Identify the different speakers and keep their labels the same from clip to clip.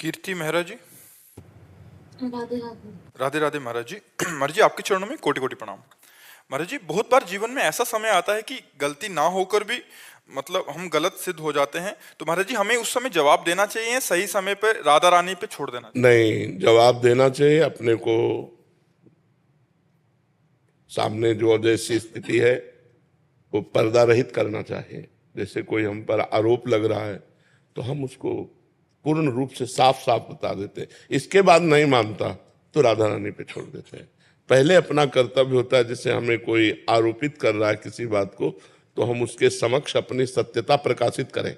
Speaker 1: कीर्ति मेहरा जी।
Speaker 2: राधे राधे।
Speaker 1: राधे राधे महाराज जी। महाराज जी आपके चरणों में कोटि कोटि प्रणाम। महाराज जी बहुत बार जीवन में ऐसा समय आता है कि गलती ना होकर भी मतलब हम गलत सिद्ध हो जाते हैं, तो महाराज जी हमें उस समय जवाब देना चाहिए, सही समय पे राधा रानी पे छोड़ देना चाहिए?
Speaker 3: नहीं, जवाब देना चाहिए। अपने को सामने जो जैसी स्थिति है वो पर्दा रहित करना चाहिए। जैसे कोई हम पर आरोप लग रहा है तो हम उसको पूर्ण रूप से साफ साफ बता देते हैं। इसके बाद नहीं मानता तो राधा रानी पे छोड़ देते हैं। पहले अपना कर्तव्य होता है, जैसे हमें कोई आरोपित कर रहा है किसी बात को, तो हम उसके समक्ष अपनी सत्यता प्रकाशित करें।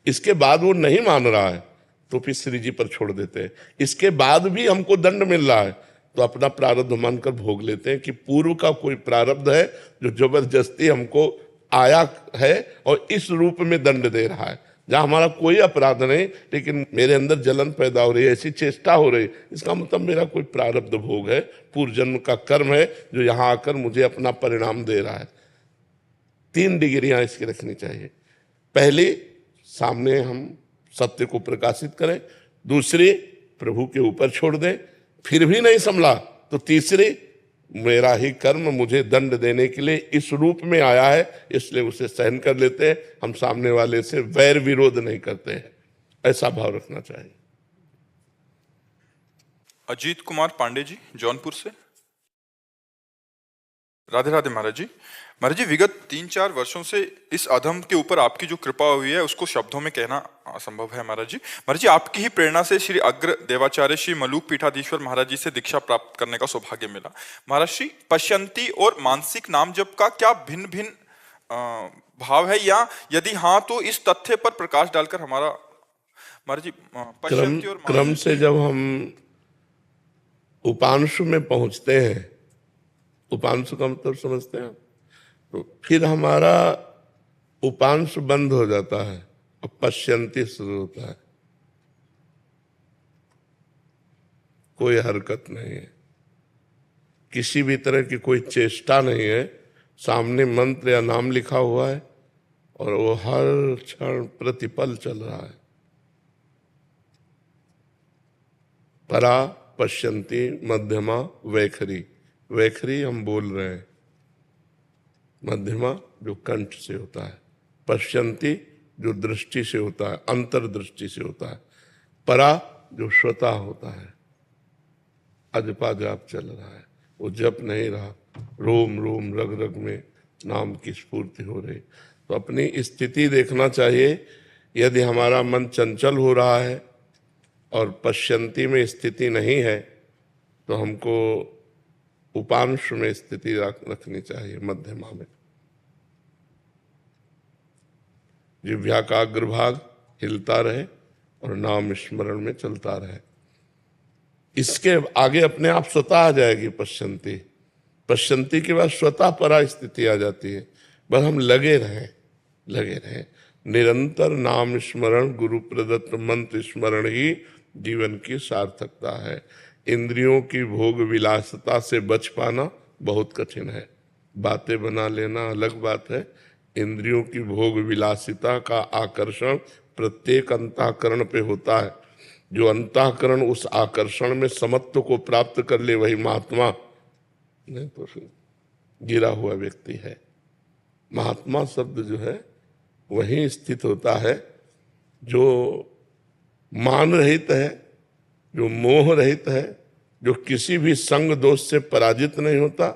Speaker 3: इसके बाद वो नहीं मान रहा है तो फिर श्री जी पर छोड़ देते हैं। इसके बाद भी हमको दंड मिल रहा है तो अपना प्रारब्ध मानकर भोग लेते हैं कि पूर्व का कोई प्रारब्ध है जो जबरदस्ती हमको आया है और इस रूप में दंड दे रहा है, जहां हमारा कोई अपराध नहीं लेकिन मेरे अंदर जलन पैदा हो रही है, ऐसी चेष्टा हो रही, इसका मतलब मेरा कोई प्रारब्ध भोग है, पूर्व जन्म का कर्म है जो यहां आकर मुझे अपना परिणाम दे रहा है। 3 डिग्रियां इसकी रखनी चाहिए। पहली, सामने हम सत्य को प्रकाशित करें। दूसरी, प्रभु के ऊपर छोड़ दें। फिर भी नहीं संभला तो तीसरी, मेरा ही कर्म मुझे दंड देने के लिए इस रूप में आया है, इसलिए उसे सहन कर लेते हैं। हम सामने वाले से वैर विरोध नहीं करते हैं, ऐसा भाव रखना चाहिए।
Speaker 1: अजीत कुमार पांडे जी जौनपुर से। राधे राधे महाराज जी। महाराज जी विगत 3-4 वर्षों से इस अधम के ऊपर आपकी जो कृपा हुई है उसको शब्दों में कहना असंभव है महाराज जी। महाराज जी आपकी ही प्रेरणा से श्री अग्र देवाचार्य श्री मलूक पीठाधीश्वर महाराज जी से दीक्षा प्राप्त करने का सौभाग्य मिला। महाराज जी पश्यंती और मानसिक नाम जप का क्या भिन्न भिन्न भाव है, या यदि हाँ तो इस तथ्य पर प्रकाश डालकर हमारा महाराज जी पश्यंती और
Speaker 3: क्रम से जब हम उपांशु में पहुंचते हैं, उपांशु का मतलब समझते हैं, तो फिर हमारा उपांश बंद हो जाता है और पश्यंती शुरू होता है। कोई हरकत नहीं है, किसी भी तरह की कोई चेष्टा नहीं है। सामने मंत्र या नाम लिखा हुआ है और वो हर क्षण प्रतिपल चल रहा है। परा, पश्यंती, मध्यमा, वैखरी। वैखरी हम बोल रहे हैं, मध्यमा जो कंठ से होता है, पश्यंती जो दृष्टि से होता है, अंतर्दृष्टि से होता है, परा जो श्रोता होता है। अजपा जाप चल रहा है, वो जप नहीं रहा, रोम रोम रग रग में नाम की स्फूर्ति हो रही। तो अपनी स्थिति देखना चाहिए। यदि हमारा मन चंचल हो रहा है और पश्यंती में स्थिति नहीं है तो हमको उपांश में स्थिति रखनी चाहिए, मध्यमा में। जिह्वा का अग्रभाग हिलता रहे और नाम स्मरण में चलता रहे। इसके आगे अपने आप स्वतः आ जाएगी पश्यंती। पश्यंती के बाद स्वतः परा स्थिति आ जाती है। बस हम लगे रहें निरंतर नाम स्मरण, गुरु प्रदत्त मंत्र स्मरण ही जीवन की सार्थकता है। इंद्रियों की भोग विलासता से बच पाना बहुत कठिन है। बातें बना लेना अलग बात है, इंद्रियों की भोग विलासिता का आकर्षण प्रत्येक अंतःकरण पे होता है। जो अंतःकरण उस आकर्षण में समत्व को प्राप्त कर ले वही महात्मा, नहीं तो फिर गिरा हुआ व्यक्ति है। महात्मा शब्द जो है वही स्थित होता है जो मान रहित है, जो मोह रहित है, जो किसी भी संग दोष से पराजित नहीं होता,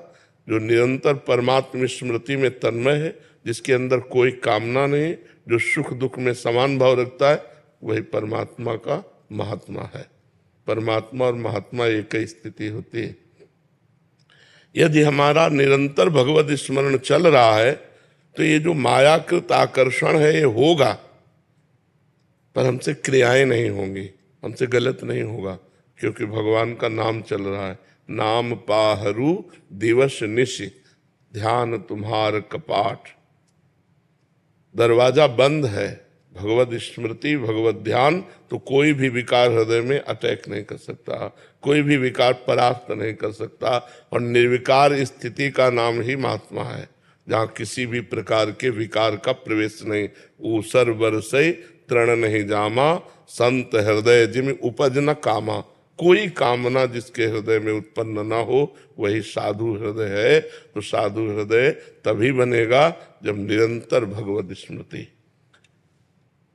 Speaker 3: जो निरंतर परमात्म स्मृति में तन्मय है, जिसके अंदर कोई कामना नहीं, जो सुख दुख में समान भाव रखता है, वही परमात्मा का महात्मा है। परमात्मा और महात्मा एक ही स्थिति होती है। यदि हमारा निरंतर भगवत स्मरण चल रहा है तो ये जो मायाकृत आकर्षण है ये होगा, पर हमसे क्रियाएं नहीं होंगी, हमसे गलत नहीं होगा, क्योंकि भगवान का नाम चल रहा है। नाम पाहरू दिवस निशि, ध्यान तुम्हार कपाट। दरवाजा बंद है, भगवत स्मृति भगवत ध्यान, तो कोई भी विकार हृदय में अटैक नहीं कर सकता, कोई भी विकार परास्त नहीं कर सकता। और निर्विकार स्थिति का नाम ही महात्मा है, जहाँ किसी भी प्रकार के विकार का प्रवेश नहीं। ऊसर बरसई तृण नहीं जामा, संत हृदय जिम उपज न कामा। कोई कामना जिसके हृदय में उत्पन्न ना हो वही साधु हृदय है। तो साधु हृदय तभी बनेगा जब निरंतर भगवत स्मृति,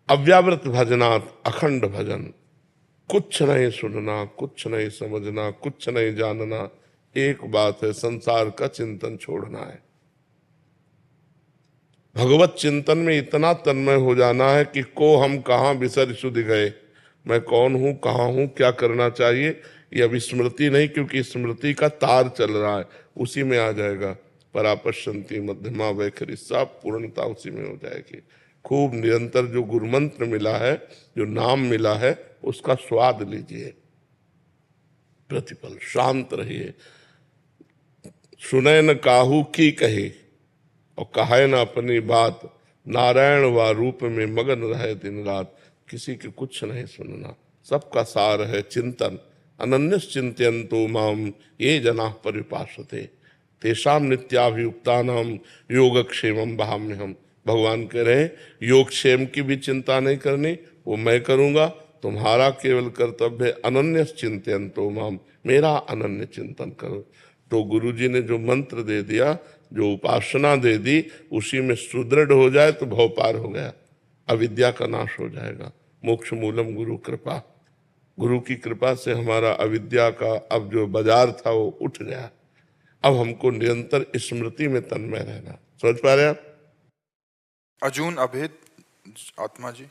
Speaker 3: अव्यावृत भजनात्, अखंड भजन, कुछ नहीं सुनना, कुछ नहीं समझना, कुछ नहीं जानना, एक बात है, संसार का चिंतन छोड़ना है। भगवत चिंतन में इतना तन्मय हो जाना है कि को हम कहाँ बिसर सुध गए, मैं कौन हूं, कहाँ हूं, क्या करना चाहिए, ये अभी स्मृति नहीं, क्योंकि स्मृति का तार चल रहा है, उसी में आ जाएगा। परापश्यंती मध्यमा वैखरी, सब पूर्णता उसी में हो जाएगी। खूब निरंतर जो गुरु मंत्र मिला है, जो नाम मिला है, उसका स्वाद लीजिए, प्रतिपल शांत रहिए। सुने न काहू की कहे और कहे न अपनी बात, नारायण व रूप में मगन रहे दिन रात। किसी की कुछ नहीं सुनना, सबका सार है चिंतन। अनन्यस चिंतयन्तो माम ये जना परिपासते, तेषाम नित्याभियुक्तानाम योगक्षेमम वहाम्यहम्। भगवान कह रहे हैं योगक्षेम की भी चिंता नहीं करनी, वो मैं करूंगा। तुम्हारा केवल कर्तव्य अनन्यस चिंतयन्तो माम, मेरा अनन्य चिंतन करो। तो गुरुजी ने जो मंत्र दे दिया, जो उपासना दे दी, उसी में सुदृढ़ हो जाए तो भव पार हो गया, अविद्या का नाश हो जाएगा। मोक्ष मूलम गुरु कृपा, गुरु की कृपा से हमारा अविद्या का अब जो बाजार था वो उठ गया। अब हमको निरंतर स्मृति में तन्मय रहना। समझ पा रहे आप?
Speaker 1: अर्जुन अभेद आत्मा जी,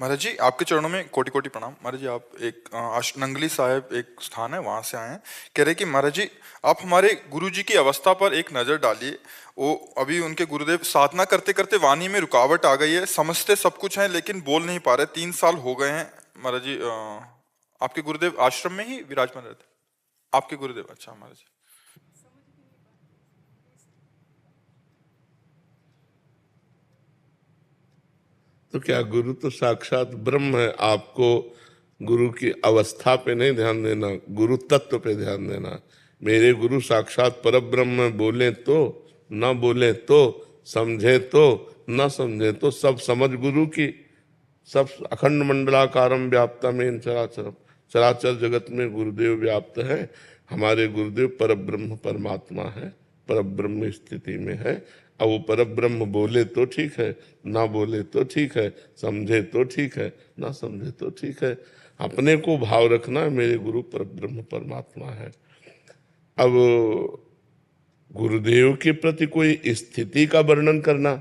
Speaker 1: महाराज जी आपके चरणों में कोटि कोटि प्रणाम। महाराज जी आप एक नंगली साहिब एक स्थान है वहां से आए हैं, कह रहे कि महाराज जी आप हमारे गुरु जी की अवस्था पर एक नजर डालिए। वो अभी उनके गुरुदेव साधना करते करते वाणी में रुकावट आ गई है, समझते सब कुछ है लेकिन बोल नहीं पा रहे। 3 साल हो गए हैं महाराज जी। आपके गुरुदेव आश्रम में ही विराजमान रहते? आपके गुरुदेव, अच्छा महाराज जी।
Speaker 3: तो क्या गुरु तो साक्षात ब्रह्म है। आपको गुरु की अवस्था पे नहीं ध्यान देना, गुरु तत्व पे ध्यान देना। मेरे गुरु साक्षात परब्रह्म, बोले तो न बोले तो, समझे तो न समझे तो, सब समझ गुरु की। सब अखंड मंडलाकारम व्याप्ता में चराचरम, चराचर जगत में गुरुदेव व्याप्त है। हमारे गुरुदेव परब्रह्म परमात्मा है, परब्रह्म स्थिति में है। अब वो परब्रह्म बोले तो ठीक है, ना बोले तो ठीक है, समझे तो ठीक है, ना समझे तो ठीक है। अपने को भाव रखना है मेरे गुरु परब्रह्म परमात्मा है। अब गुरुदेव के प्रति कोई स्थिति का वर्णन करना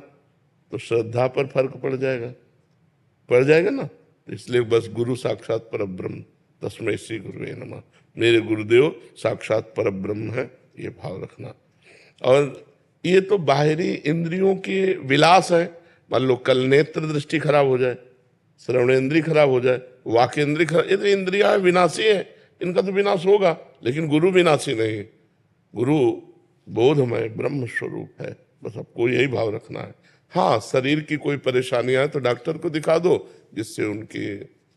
Speaker 3: तो श्रद्धा पर फर्क पड़ जाएगा ना। तो इसलिए बस गुरु साक्षात परब्रह्म, तस्मै श्री गुरुवे नमः, मेरे गुरुदेव साक्षात परब्रह्म है, ये भाव रखना। और ये तो बाहरी इंद्रियों के विलास है। मान लो कल नेत्र दृष्टि खराब हो जाए, श्रवणेन्द्रिय खराब हो जाए, वाक इंद्रिय खराब, ये तो इंद्रिया विनाशी है, इनका तो विनाश होगा। लेकिन गुरु विनाशी नहीं, गुरु बोधमय ब्रह्म स्वरूप है। बस आपको यही भाव रखना है। हाँ, शरीर की कोई परेशानी आए तो डॉक्टर को दिखा दो, जिससे उनकी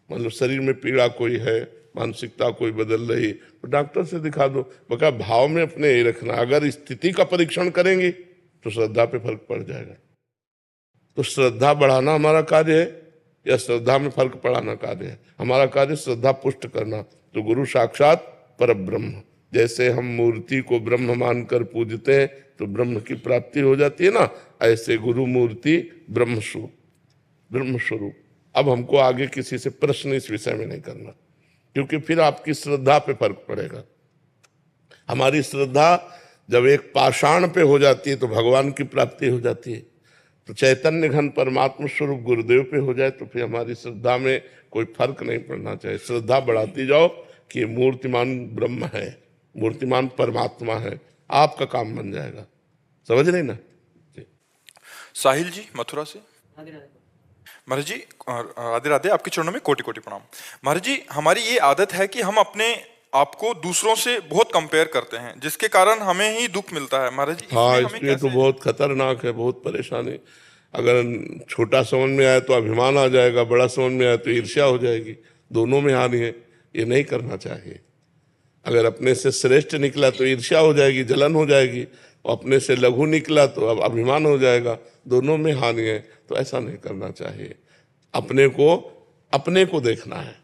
Speaker 3: मतलब शरीर में पीड़ा कोई है, मानसिकता कोई बदल रही, तो डॉक्टर से दिखा दो। बका भाव में अपने यही रखना। अगर स्थिति का परीक्षण करेंगे तो श्रद्धा पे फर्क पड़ जाएगा। तो श्रद्धा बढ़ाना हमारा कार्य है या श्रद्धा में फर्क पड़ाना कार्य है? हमारा कार्य श्रद्धा पुष्ट करना। तो गुरु साक्षात परब्रह्म, जैसे हम मूर्ति को ब्रह्म मानकर पूजते हैं तो ब्रह्म की प्राप्ति हो जाती है ना, ऐसे गुरु मूर्ति ब्रह्म स्वरूप। अब हमको आगे किसी से प्रश्न इस विषय में नहीं करना, क्योंकि फिर आपकी श्रद्धा पे फर्क पड़ेगा। हमारी श्रद्धा जब एक पाषाण पे हो जाती है तो भगवान की प्राप्ति हो जाती है। तो चैतन्य घन परमात्मा स्वरूप गुरुदेव पे हो जाए तो फिर हमारी श्रद्धा में कोई फर्क नहीं पड़ना चाहिए। श्रद्धा बढ़ाती जाओ कि ये मूर्तिमान ब्रह्म है, मूर्तिमान परमात्मा है, आपका काम बन जाएगा। समझ रहे ना?
Speaker 1: साहिल जी मथुरा से, महाराज जी राधे राधे, आपके चरणों में कोटि कोटि प्रणाम। महाराज जी हमारी ये आदत है कि हम अपने आपको दूसरों से बहुत कंपेयर करते हैं, जिसके कारण हमें ही दुख मिलता है। महाराज जी
Speaker 3: हाँ, इसलिए तो बहुत खतरनाक है, बहुत परेशानी। अगर छोटा समझ में आए तो अभिमान आ जाएगा, बड़ा समझ में आए तो ईर्ष्या हो जाएगी, दोनों में हानि है। ये नहीं करना चाहिए। अगर अपने से श्रेष्ठ निकला तो ईर्ष्या हो जाएगी, जलन हो जाएगी, और अपने से लघु निकला तो अब अभिमान हो जाएगा, दोनों में हानि है। तो ऐसा नहीं करना चाहिए। अपने को देखना है।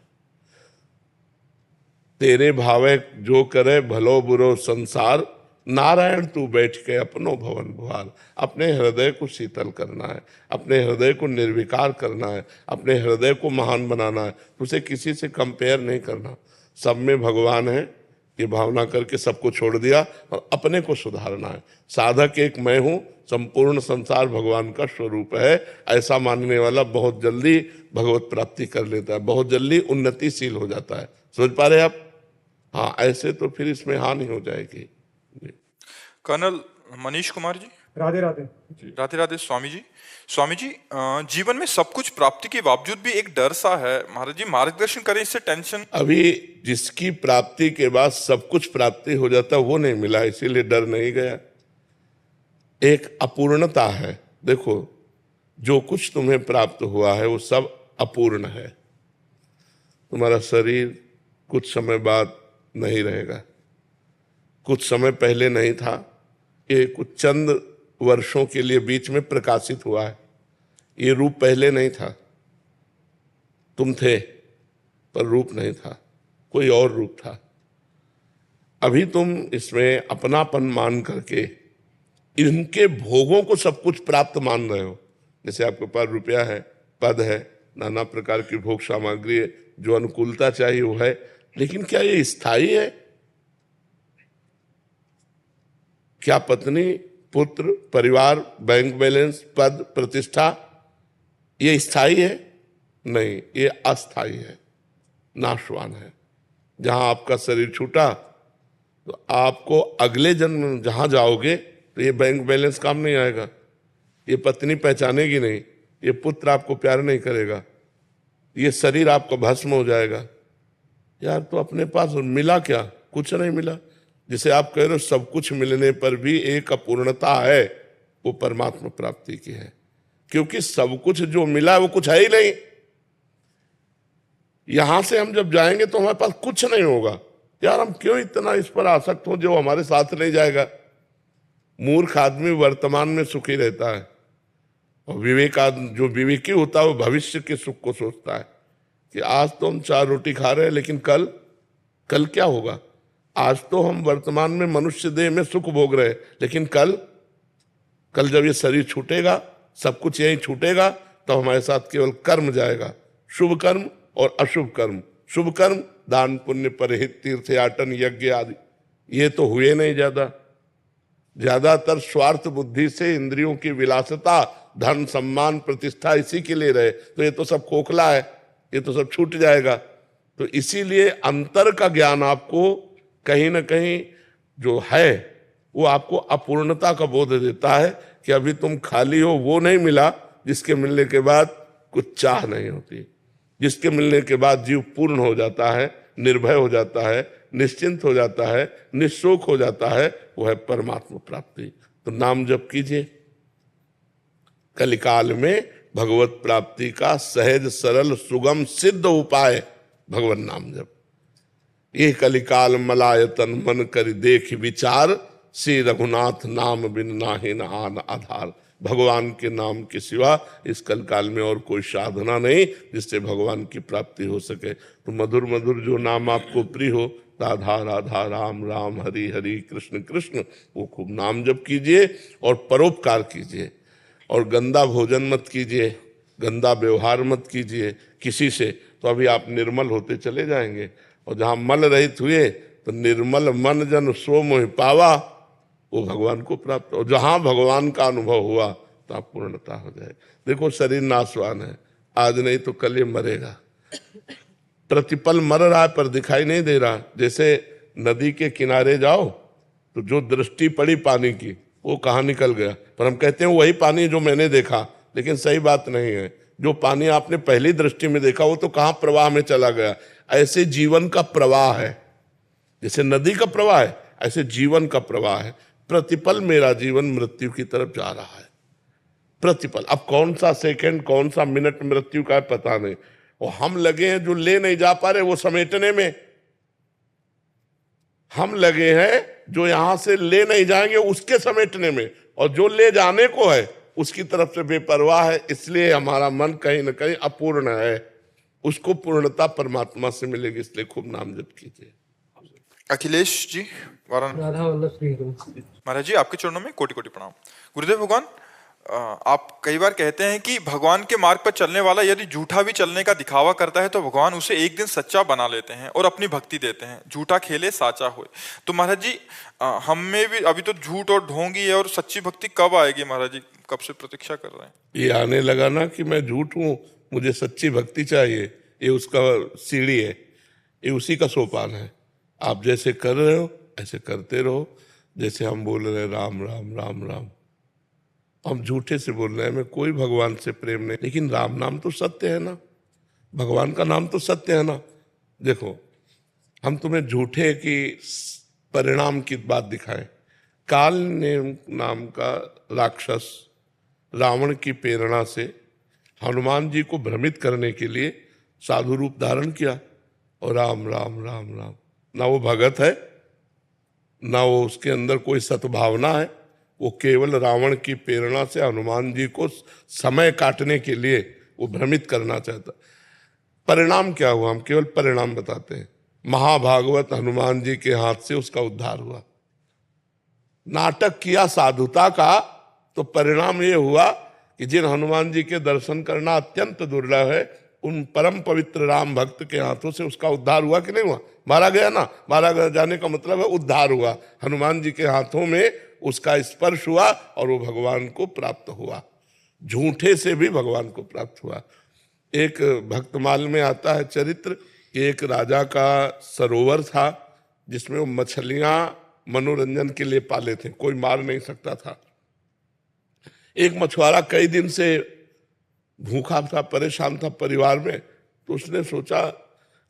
Speaker 3: तेरे भावे जो करे भलो बुरो संसार, नारायण तू बैठ के अपनो भवन भुआर। अपने हृदय को शीतल करना है, अपने हृदय को निर्विकार करना है, अपने हृदय को महान बनाना है। उसे किसी से कंपेयर नहीं करना। सब में भगवान है ये भावना करके सबको छोड़ दिया और अपने को सुधारना है। साधक एक मैं हूं, संपूर्ण संसार भगवान का स्वरूप है, ऐसा मानने वाला बहुत जल्दी भगवत प्राप्ति कर लेता है, बहुत जल्दी उन्नतिशील हो जाता है। समझ पा रहे आप? हाँ, ऐसे तो फिर इसमें हानि हो जाएगी।
Speaker 1: कर्नल मनीष कुमार जी।
Speaker 4: राधे राधे।
Speaker 1: राधे राधे स्वामी जी। स्वामी जी, जीवन में सब कुछ प्राप्ति के बावजूद भी एक डर सा है महाराज जी, मार्गदर्शन करें इससे टेंशन।
Speaker 3: अभी जिसकी प्राप्ति के बाद सब कुछ प्राप्ति हो जाता वो नहीं मिला, इसीलिए डर नहीं गया। एक अपूर्णता है। देखो, जो कुछ तुम्हें प्राप्त हुआ है वो सब अपूर्ण है। तुम्हारा शरीर कुछ समय बाद नहीं रहेगा, कुछ समय पहले नहीं था, ये कुछ चंद वर्षों के लिए बीच में प्रकाशित हुआ है। ये रूप पहले नहीं था, तुम थे पर रूप नहीं था, कोई और रूप था। अभी तुम इसमें अपनापन मान करके इनके भोगों को सब कुछ प्राप्त मान रहे हो। जैसे आपके पास रुपया है, पद है, नाना प्रकार की भोग सामग्री है, जो अनुकूलता चाहिए वो है, लेकिन क्या ये स्थायी है? क्या पत्नी, पुत्र, परिवार, बैंक बैलेंस, पद, प्रतिष्ठा ये स्थायी है? नहीं, ये अस्थायी है, नाशवान है। जहां आपका शरीर छूटा तो आपको अगले जन्म जहां जाओगे तो ये बैंक बैलेंस काम नहीं आएगा, ये पत्नी पहचानेगी नहीं, ये पुत्र आपको प्यार नहीं करेगा, ये शरीर आपका भस्म हो जाएगा। यार, तो अपने पास मिला क्या? कुछ नहीं मिला। जिसे आप कह रहे हो सब कुछ मिलने पर भी एक अपूर्णता है, वो परमात्मा प्राप्ति की है। क्योंकि सब कुछ जो मिला वो कुछ है ही नहीं। यहां से हम जब जाएंगे तो हमारे पास कुछ नहीं होगा। यार, हम क्यों इतना इस पर आसक्त हो जो हमारे साथ नहीं जाएगा? मूर्ख आदमी वर्तमान में सुखी रहता है और जो विवेकी होता है वो भविष्य के सुख को सोचता है कि आज तो हम 4 रोटी खा रहे हैं, लेकिन कल क्या होगा? आज तो हम वर्तमान में मनुष्य देह में सुख भोग रहे हैं, लेकिन कल जब ये शरीर छूटेगा, सब कुछ यही छूटेगा, तो हमारे साथ केवल कर्म जाएगा, शुभ कर्म और अशुभ कर्म। शुभ कर्म दान पुण्य परहित तीर्थ याटन यज्ञ आदि, ये तो हुए नहीं। ज्यादातर स्वार्थ बुद्धि से इंद्रियों की विलासता, धन सम्मान प्रतिष्ठा इसी के लिए रहे, तो ये तो सब खोखला है, ये तो सब छूट जाएगा। तो इसीलिए अंतर का ज्ञान आपको कहीं ना कहीं जो है वो आपको अपूर्णता का बोध देता है कि अभी तुम खाली हो। वो नहीं मिला जिसके मिलने के बाद कुछ चाह नहीं होती, जिसके मिलने के बाद जीव पूर्ण हो जाता है, निर्भय हो जाता है, निश्चिंत हो जाता है, निःशोक हो जाता है, वो है परमात्मा प्राप्ति। तो नाम जप कीजिए। कलिकाल में भगवत प्राप्ति का सहज सरल सुगम सिद्ध उपाय भगवान नाम जप। ये कलिकाल मलायतन मन कर देख विचार, श्री रघुनाथ नाम बिन नाहि नहान आधार। भगवान के नाम के सिवा इस कलकाल में और कोई साधना नहीं जिससे भगवान की प्राप्ति हो सके। तो मधुर मधुर जो नाम आपको प्रिय हो, राधा राधा राम राम हरि हरि कृष्ण कृष्ण, वो खूब नाम जप कीजिए और परोपकार कीजिए। और गंदा भोजन मत कीजिए, गंदा व्यवहार मत कीजिए किसी से, तो अभी आप निर्मल होते चले जाएंगे। और जहाँ मल रहित हुए तो निर्मल मन जन सो मोहि पावा, वो भगवान को प्राप्त। और जहां भगवान का अनुभव हुआ तो आप पूर्णता हो जाए। देखो, शरीर नाशवान है, आज नहीं तो कल ये मरेगा। प्रतिपल मर रहा है पर दिखाई नहीं दे रहा। जैसे नदी के किनारे जाओ तो जो दृष्टि पड़ी पानी की वो कहाँ निकल गया, पर हम कहते हैं वही पानी जो मैंने देखा, लेकिन सही बात नहीं है। जो पानी आपने पहली दृष्टि में देखा वो तो कहाँ प्रवाह में चला गया। ऐसे जीवन का प्रवाह है, जैसे नदी का प्रवाह है ऐसे जीवन का प्रवाह है। प्रतिपल मेरा जीवन मृत्यु की तरफ जा रहा है, प्रतिपल। अब कौन सा सेकंड कौन सा मिनट मृत्यु का है पता नहीं, और हम लगे हैं जो ले नहीं जा पा रहे वो समेटने में। हम लगे हैं जो यहां से ले नहीं जाएंगे उसके समेटने में, और जो ले जाने को है उसकी तरफ से बेपरवाह है, इसलिए हमारा मन कहीं ना कहीं अपूर्ण है। उसको पूर्णता परमात्मा से मिलेगी, इसलिए खूब नाम जप कीजिए।
Speaker 1: अखिलेश जी वाराणसी।
Speaker 4: राधा वल्लभ श्री गुरु।
Speaker 1: महाराज जी आपके चरणों में कोटि कोटि प्रणाम। गुरुदेव भगवान, आप कई बार कहते हैं कि भगवान के मार्ग पर चलने वाला यदि झूठा भी चलने का दिखावा करता है तो भगवान उसे एक दिन सच्चा बना लेते हैं और अपनी भक्ति देते हैं। झूठा खेले साचा होए। तो महाराज जी हम में भी अभी तो झूठ और ढोंगी है, और सच्ची भक्ति कब आएगी महाराज जी? कब से प्रतीक्षा कर रहे हैं?
Speaker 3: ये आने लगा ना कि मैं झूठ हूं, मुझे सच्ची भक्ति चाहिए, ये उसका सीढ़ी है, ये उसी का सोपान है। आप जैसे कर रहे हो ऐसे करते रहो। जैसे हम बोल रहे हैं राम राम राम राम, हम झूठे से बोल रहे हैं, हमें कोई भगवान से प्रेम नहीं, लेकिन राम नाम तो सत्य है ना, भगवान का नाम तो सत्य है ना। देखो, हम तुम्हें झूठे की परिणाम की बात दिखाएं। काल ने नाम का राक्षस रावण की प्रेरणा से हनुमान जी को भ्रमित करने के लिए साधु रूप धारण किया, और राम राम राम राम, ना वो भगत है, ना वो उसके अंदर कोई सद्भावना है, वो केवल रावण की प्रेरणा से हनुमान जी को समय काटने के लिए वो भ्रमित करना चाहता। परिणाम क्या हुआ, हम केवल परिणाम बताते हैं। महाभागवत हनुमान जी के हाथ से उसका उद्धार हुआ। नाटक किया साधुता का, तो परिणाम ये हुआ कि जिन हनुमान जी के दर्शन करना अत्यंत दुर्लभ है, उन परम पवित्र राम भक्त के हाथों से उसका उद्धार हुआ कि नहीं हुआ? मारा गया ना, मारा जाने का मतलब है उद्धार हुआ। हनुमान जी के हाथों में उसका स्पर्श हुआ और वो भगवान को प्राप्त हुआ। झूठे से भी भगवान को प्राप्त हुआ। एक भक्तमाल में आता है चरित्र कि एक राजा का सरोवर था जिसमें वो मछलियां मनोरंजन के लिए पाले थे, कोई मार नहीं सकता था। एक मछुआरा कई दिन से भूखा था, परेशान था परिवार में, तो उसने सोचा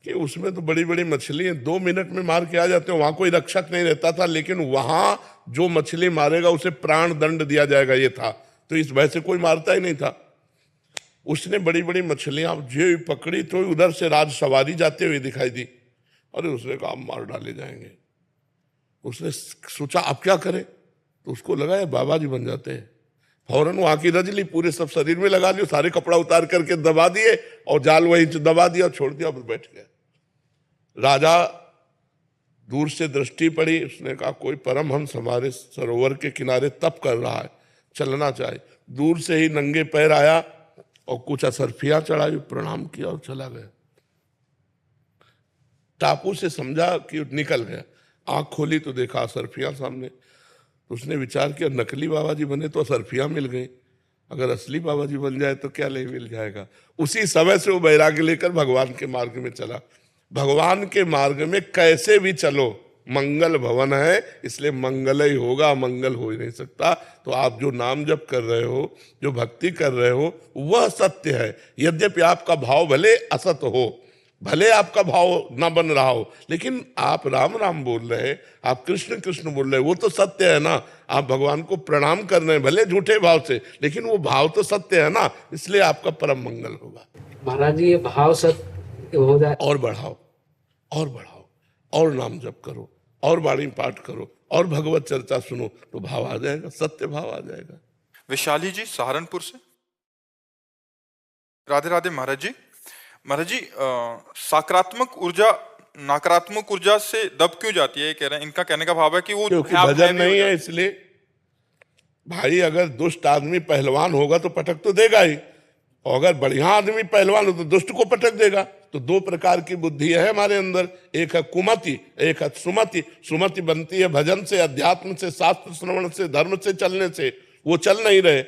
Speaker 3: कि उसमें तो बड़ी बड़ी मछली हैं, 2 मिनट में मार के आ जाते हैं, वहां कोई रक्षक नहीं रहता था, लेकिन वहां जो मछली मारेगा उसे प्राण दंड दिया जाएगा, ये था। तो इस भय से कोई मारता ही नहीं था। उसने बड़ी बड़ी मछलियां जो पकड़ी तो उधर से राज सवारी जाते हुए दिखाई दी। अरे उसने कहा मार डाले जाएंगे। उसने सोचा अब क्या करे, तो उसको लगा ये बाबा जी बन जाते हैं। फौरन वहां की रज ली, पूरे सब शरीर में लगा लिया, सारे कपड़ा उतार करके दबा दिए और जाल वहीं दबा दिया और छोड़ दिया, और बैठ गया। राजा दूर से दृष्टि पड़ी, उसने कहा कोई परमहंस हमारे सरोवर के किनारे तप कर रहा है, चलना चाहिए। दूर से ही नंगे पैर आया और कुछ असरफियां चढ़ाई, प्रणाम किया और चला गया। टापू से समझा कि निकल गया, आंख खोली तो देखा असरफियां सामने। तो उसने विचार किया नकली बाबा जी बने तो असरफियां मिल गई, अगर असली बाबा जी बन जाए तो क्या नहीं मिल जाएगा। उसी समय से वो वैराग्य लेकर भगवान के मार्ग में चला। भगवान के मार्ग में कैसे भी चलो, मंगल भवन है, इसलिए मंगल ही होगा, मंगल हो ही नहीं सकता। तो आप जो नाम जप कर रहे हो, जो भक्ति कर रहे हो, वह सत्य है। यद्यपि आपका भाव भले असत हो, भले आपका भाव ना बन रहा हो, लेकिन आप राम राम बोल रहे हैं, आप कृष्ण कृष्ण बोल रहे हैं, वो तो सत्य है ना। आप भगवान को प्रणाम कर रहे हैं भले झूठे भाव से, लेकिन वो भाव तो सत्य है ना, इसलिए आपका परम मंगल होगा।
Speaker 4: महाराज जी ये भाव सत्य हो जाए,
Speaker 3: और बढ़ाओ और बढ़ाओ, और नाम जप करो, और वाणी पाठ करो, और भगवत चर्चा सुनो, तो भाव आ जाएगा, सत्य भाव आ जाएगा।
Speaker 1: विशाली जी सहारनपुर से। राधे राधे महाराज जी। महाराज जी सकारात्मक ऊर्जा नकारात्मक ऊर्जा से दब क्यों जाती है, कह रहे हैं। इनका कहने का भाव है कि वो
Speaker 3: क्योंकि
Speaker 1: आप
Speaker 3: भजन
Speaker 1: है
Speaker 3: नहीं है, इसलिए। भाई अगर दुष्ट आदमी पहलवान होगा तो पटक तो देगा ही, और अगर बढ़िया आदमी पहलवान हो तो दुष्ट को पटक देगा। तो 2 प्रकार की बुद्धि है हमारे अंदर, एक है कुमति, एक है सुमति। सुमति बनती है भजन से, अध्यात्म से, शास्त्र श्रवण से, धर्म से चलने से। वो चल नहीं रहे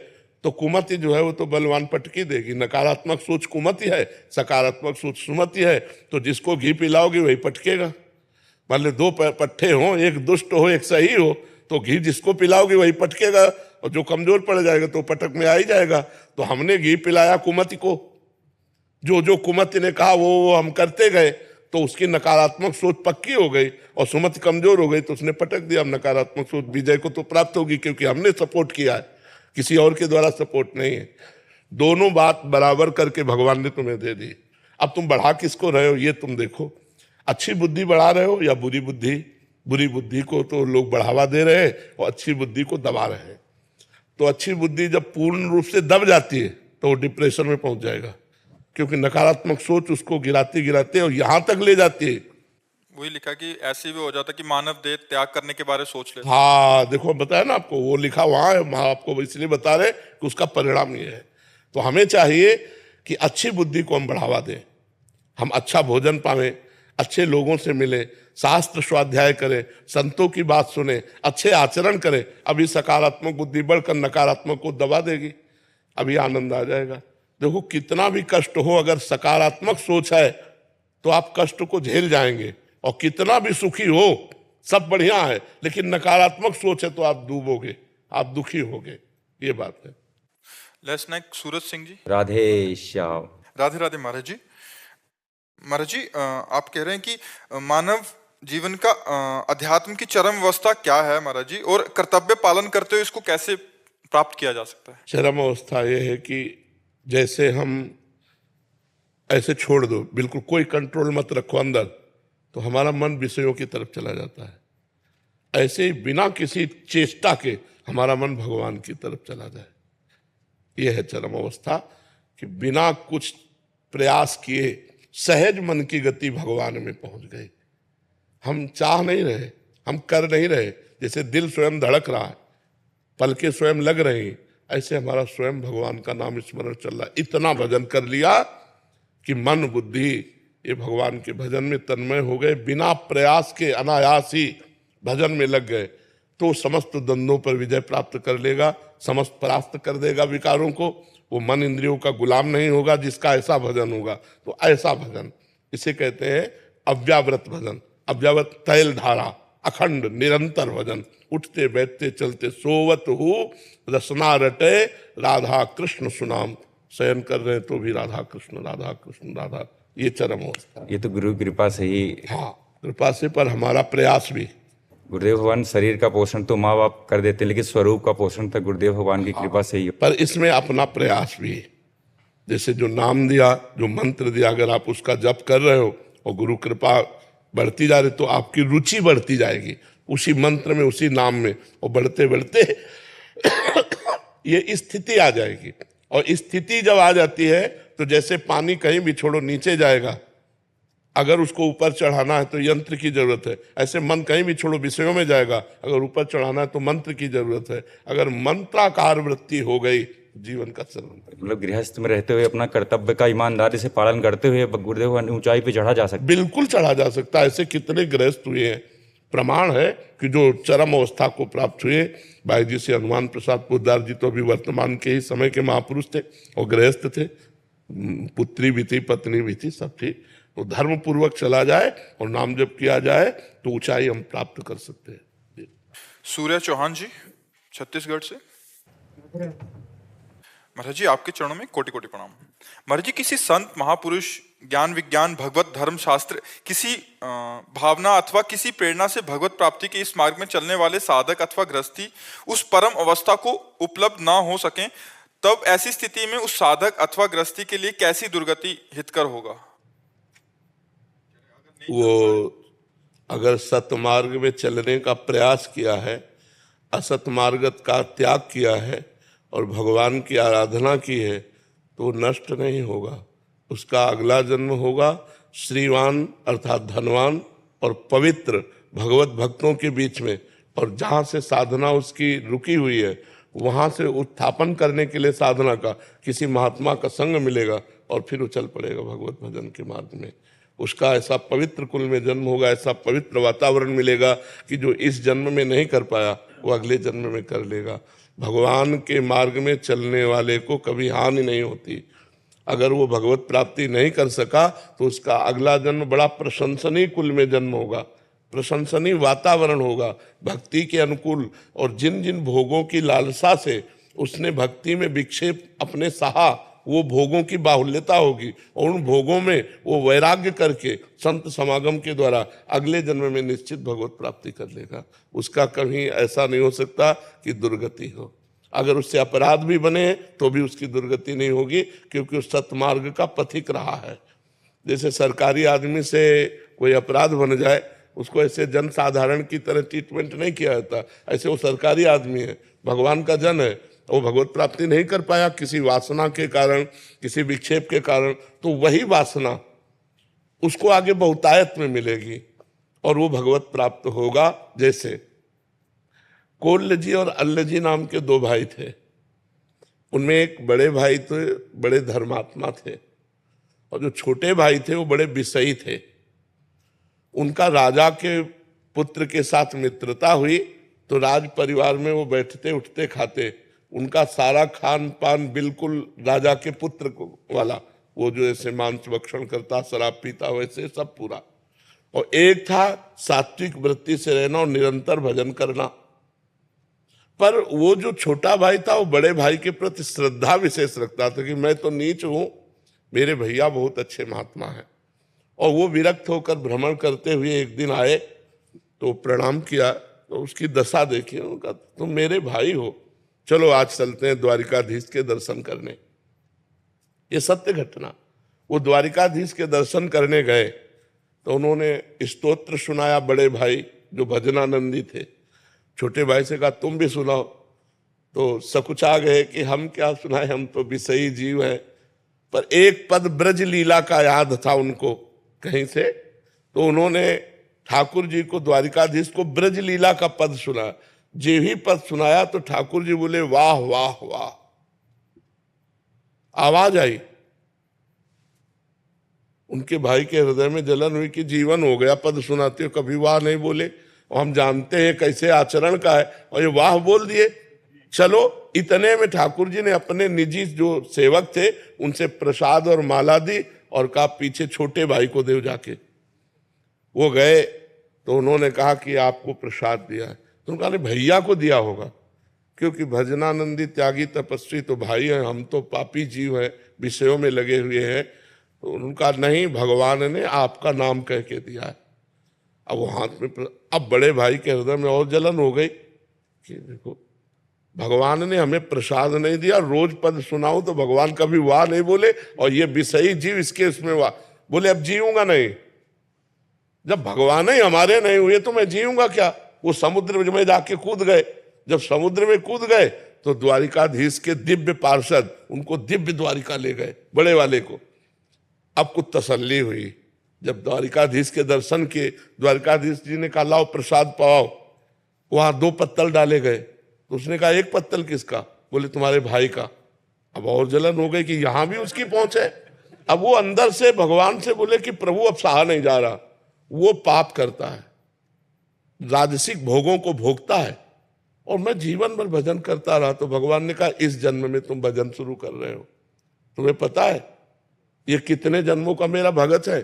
Speaker 3: तो कुमति जो है वो तो बलवान पटकी देगी। नकारात्मक सोच कुमति है, सकारात्मक सोच सुमति है। तो जिसको घी पिलाओगे वही पटकेगा। मान लो 2 पट्टे हो, एक दुष्ट हो एक सही हो, तो घी जिसको पिलाओगे वही पटकेगा, और जो कमजोर पड़ जाएगा तो पटक में आ ही जाएगा। तो हमने घी पिलाया कुमति को, जो कुमति ने कहा वो हम करते गए, तो उसकी नकारात्मक सोच पक्की हो गई और सुमति कमजोर हो गई, तो उसने पटक दिया। अब नकारात्मक सोच विजय को तो प्राप्त होगी, क्योंकि हमने सपोर्ट किया है, किसी और के द्वारा सपोर्ट नहीं है। दोनों बात बराबर करके भगवान ने तुम्हें दे दी। अब तुम बढ़ा किसको रहे हो ये तुम देखो। अच्छी बुद्धि बढ़ा रहे हो या बुरी बुद्धि? बुरी बुद्धि को तो लोग बढ़ावा दे रहे हैं और अच्छी बुद्धि को दबा रहे हैं। तो अच्छी बुद्धि जब पूर्ण रूप से दब जाती है तो वो डिप्रेशन में पहुंच जाएगा, क्योंकि नकारात्मक सोच उसको गिराते गिराते और यहां तक ले जाती है।
Speaker 1: वही लिखा कि ऐसे भी हो जाता कि मानव देह त्याग करने के बारे में सोच ले।
Speaker 3: हाँ देखो बताया ना आपको, वो लिखा वहां है, वहां आपको इसलिए बता रहे कि उसका परिणाम ये है। तो हमें चाहिए कि अच्छी बुद्धि को हम बढ़ावा दें, हम अच्छा भोजन पावें, अच्छे लोगों से मिले, शास्त्र स्वाध्याय करें, संतों की बात सुने, अच्छे आचरण करें। अभी सकारात्मक बुद्धि बढ़कर नकारात्मक को दबा देगी, अभी आनंद आ जाएगा। देखो कितना भी कष्ट हो, अगर सकारात्मक सोच है तो आप कष्ट को झेल जाएंगे, और कितना भी सुखी हो सब बढ़िया है, लेकिन नकारात्मक सोच है तो आप डूबोगे, आप दुखी होगे, ये बात है।
Speaker 1: Let's next Suraj Singh ji.
Speaker 5: राधे श्याम।
Speaker 1: राधे राधे महाराज जी। महाराज जी, आप कह रहे हैं कि मानव जीवन का अध्यात्म की चरम अवस्था क्या है महाराज जी, और कर्तव्य पालन करते हुए इसको कैसे प्राप्त किया जा सकता है?
Speaker 3: चरम अवस्था यह है कि जैसे हम ऐसे छोड़ दो, बिल्कुल कोई कंट्रोल मत रखो अंदर, तो हमारा मन विषयों की तरफ चला जाता है। ऐसे ही बिना किसी चेष्टा के हमारा मन भगवान की तरफ चला जाए, यह है चरम अवस्था, कि बिना कुछ प्रयास किए सहज मन की गति भगवान में पहुंच गए। हम चाह नहीं रहे, हम कर नहीं रहे, जैसे दिल स्वयं धड़क रहा है, पलकें स्वयं लग रही, ऐसे हमारा स्वयं भगवान का नाम स्मरण चल रहा है। इतना भजन कर लिया कि मन बुद्धि ये भगवान के भजन में तन्मय हो गए, बिना प्रयास के अनायास ही भजन में लग गए, तो समस्त द्वंद्वों पर विजय प्राप्त कर लेगा, समस्त परास्त कर देगा विकारों को। वो मन इंद्रियों का गुलाम नहीं होगा, जिसका ऐसा भजन होगा। तो ऐसा भजन, इसे कहते हैं अव्याव्रत भजन। अव्याव्रत तैल धारा, अखंड निरंतर भजन, उठते बैठते चलते सोवत हूँ रसना रटे राधा कृष्ण सुनाम। शयन कर रहे हैं तो भी राधा कृष्ण राधा कृष्ण राधा, ये चरम अवस्था।
Speaker 5: ये तो गुरु कृपा से ही।
Speaker 3: हाँ कृपा से, पर हमारा प्रयास भी।
Speaker 5: गुरुदेव भगवान शरीर का पोषण तो माँ बाप कर देते, लेकिन स्वरूप का पोषण तक गुरुदेव भगवान की कृपा से ही।
Speaker 3: पर इसमें अपना प्रयास भी है। जैसे जो नाम दिया, जो मंत्र दिया, अगर आप उसका जप कर रहे हो और गुरु कृपा बढ़ती जा रही, तो आपकी रुचि बढ़ती जाएगी उसी मंत्र में, उसी नाम में, और बढ़ते बढ़ते ये स्थिति आ जाएगी। और स्थिति जब आ जाती है तो जैसे पानी कहीं भी छोड़ो नीचे जाएगा, अगर उसको ऊपर चढ़ाना है तो यंत्र की जरूरत है। ऐसे मन कहीं भी छोड़ो विषयों में जाएगा, अगर ऊपर चढ़ाना है तो मंत्र की जरूरत है। अगर मंत्राकार वृत्ति हो गई, जीवन का चरण।
Speaker 5: मतलब गृहस्थ में रहते हुए अपना कर्तव्य का ईमानदारी से पालन करते हुए गुरुदेव भगवान ऊंचाई पे चढ़ा जा सकता।
Speaker 3: बिल्कुल चढ़ा जा सकता है। ऐसे कितने गृहस्थ हुए हैं, प्रमाण है कि जो चरम अवस्था को प्राप्त हुए। भाई जी से हनुमान प्रसाद पोद्दार जी तो अभी वर्तमान के ही समय के महापुरुष थे और गृहस्थ थे, पुत्री भी थी, पत्नी भी थी, सब थी। तो धर्म पूर्वक चला जाए और नाम जप किया जाए तो ऊंचाई हम प्राप्त कर सकते हैं।
Speaker 1: सूर्य चौहान जी छत्तीसगढ़ से। महाराज जी, आपके चरणों में कोटि कोटि प्रणाम। महाराज जी, किसी संत महापुरुष, ज्ञान विज्ञान भगवत धर्म शास्त्र, किसी भावना अथवा किसी प्रेरणा से भगवत प्राप्ति के इस मार्ग में चलने वाले साधक अथवा गृहस्थी उस परम अवस्था को उपलब्ध ना हो सके, तब ऐसी स्थिति में उस साधक अथवा गृहस्थी के लिए कैसी दुर्गति हितकर होगा?
Speaker 3: वो अगर सतमार्ग में चलने का प्रयास किया है, असत मार्ग का त्याग किया है और भगवान की आराधना की है, तो नष्ट नहीं होगा। उसका अगला जन्म होगा श्रीवान अर्थात धनवान और पवित्र भगवत भक्तों के बीच में, और जहाँ से साधना उसकी रुकी हुई है वहाँ से उत्थापन करने के लिए साधना का किसी महात्मा का संग मिलेगा और फिर उछल पड़ेगा भगवत भजन के मार्ग में। उसका ऐसा पवित्र कुल में जन्म होगा, ऐसा पवित्र वातावरण मिलेगा कि जो इस जन्म में नहीं कर पाया वो अगले जन्म में कर लेगा। भगवान के मार्ग में चलने वाले को कभी हानि नहीं होती। अगर वो भगवत प्राप्ति नहीं कर सका तो उसका अगला जन्म बड़ा प्रशंसनीय कुल में जन्म होगा, प्रशंसनीय वातावरण होगा भक्ति के अनुकूल। और जिन जिन भोगों की लालसा से उसने भक्ति में विक्षेप अपने सहा, वो भोगों की बाहुल्यता होगी, और उन भोगों में वो वैराग्य करके संत समागम के द्वारा अगले जन्म में निश्चित भगवत प्राप्ति कर लेगा। उसका कभी ऐसा नहीं हो सकता कि दुर्गति हो। अगर उससे अपराध भी बने तो भी उसकी दुर्गति नहीं होगी, क्योंकि उस सतमार्ग का पथिक रहा है। जैसे सरकारी आदमी से कोई अपराध बन जाए, उसको ऐसे जन साधारण की तरह ट्रीटमेंट नहीं किया जाता। ऐसे वो सरकारी आदमी है, भगवान का जन है, वो भगवत प्राप्ति नहीं कर पाया किसी वासना के कारण, किसी विक्षेप के कारण, तो वही वासना उसको आगे बहुतायत में मिलेगी और वो भगवत प्राप्त होगा। जैसे कोल्य जी और अल्ल जी नाम के दो भाई थे, उनमें एक बड़े भाई तो बड़े धर्मात्मा थे और जो छोटे भाई थे वो बड़े विषयी थे। उनका राजा के पुत्र के साथ मित्रता हुई तो राज परिवार में वो बैठते उठते खाते, उनका सारा खान पान बिल्कुल राजा के पुत्र को वाला, वो जो ऐसे मांस भक्षण करता, शराब पीता, वैसे सब पूरा। और एक था सात्विक वृत्ति से रहना और निरंतर भजन करना। पर वो जो छोटा भाई था वो बड़े भाई के प्रति श्रद्धा विशेष रखता था कि मैं तो नीच हूं, मेरे भैया बहुत अच्छे महात्मा हैं। और वो विरक्त होकर भ्रमण करते हुए एक दिन आए तो प्रणाम किया तो उसकी दशा देखी, उनका तुम मेरे भाई हो, चलो आज चलते हैं द्वारिकाधीश के दर्शन करने। ये सत्य घटना। वो द्वारिकाधीश के दर्शन करने गए तो उन्होंने स्तोत्र सुनाया, बड़े भाई जो भजनानंदी थे। छोटे भाई से कहा तुम भी सुनाओ, तो सकुचा गए कि हम क्या सुनाए, हम तो विषयी जीव हैं। पर एक पद ब्रज लीला का याद था उनको कहीं से, तो उन्होंने ठाकुर जी को, द्वारिकाधीश को ब्रज लीला का पद सुना। जे ही पद सुनाया तो ठाकुर जी बोले वाह वाह वाह, आवाज आई। उनके भाई के हृदय में जलन हुई कि जीवन हो गया, पद सुनाते हो कभी वाह नहीं बोले, और हम जानते हैं कैसे आचरण का है और ये वाह बोल दिए। चलो, इतने में ठाकुर जी ने अपने निजी जो सेवक थे उनसे प्रसाद और माला दी और कहा पीछे छोटे भाई को दे जाके। वो गए तो उन्होंने कहा कि आपको प्रसाद दिया है, तो उन्होंने कहा भैया को दिया होगा, क्योंकि भजनानंदी त्यागी तपस्वी तो भाई हैं, हम तो पापी जीव हैं, विषयों में लगे हुए हैं। तो उनका नहीं, भगवान ने आपका नाम कह के दिया है। अब वो हाथ में, अब बड़े भाई के हृदय में और जलन हो गई कि देखो भगवान ने हमें प्रसाद नहीं दिया, रोज पद सुनाओ तो भगवान कभी वाह नहीं बोले, और ये विषयी जीव इसके इसमें वाह बोले, अब जीऊंगा नहीं। जब भगवान ही हमारे नहीं हुए तो मैं जीऊंगा क्या। वो समुद्र में जाके कूद गए। जब समुद्र में कूद गए तो द्वारिकाधीश के दिव्य पार्षद उनको दिव्य द्वारिका ले गए, बड़े वाले को। अब कुछ तसल्ली हुई। जब द्वारिकाधीश के दर्शन किए, द्वारिकाधीश जी ने कहा लाओ प्रसाद पाओ। वहां 2 पत्तल डाले गए, तो उसने कहा 1 पत्तल किसका, बोले तुम्हारे भाई का। अब और जलन हो गई कि यहां भी उसकी पहुंच है। अब वो अंदर से भगवान से बोले कि प्रभु अब सहा नहीं जा रहा। वो पाप करता है, राजसिक भोगों को भोगता है, और मैं जीवन भर भजन करता रहा। तो भगवान ने कहा इस जन्म में तुम भजन शुरू कर रहे हो, तुम्हें पता है ये कितने जन्मों का मेरा भगत है।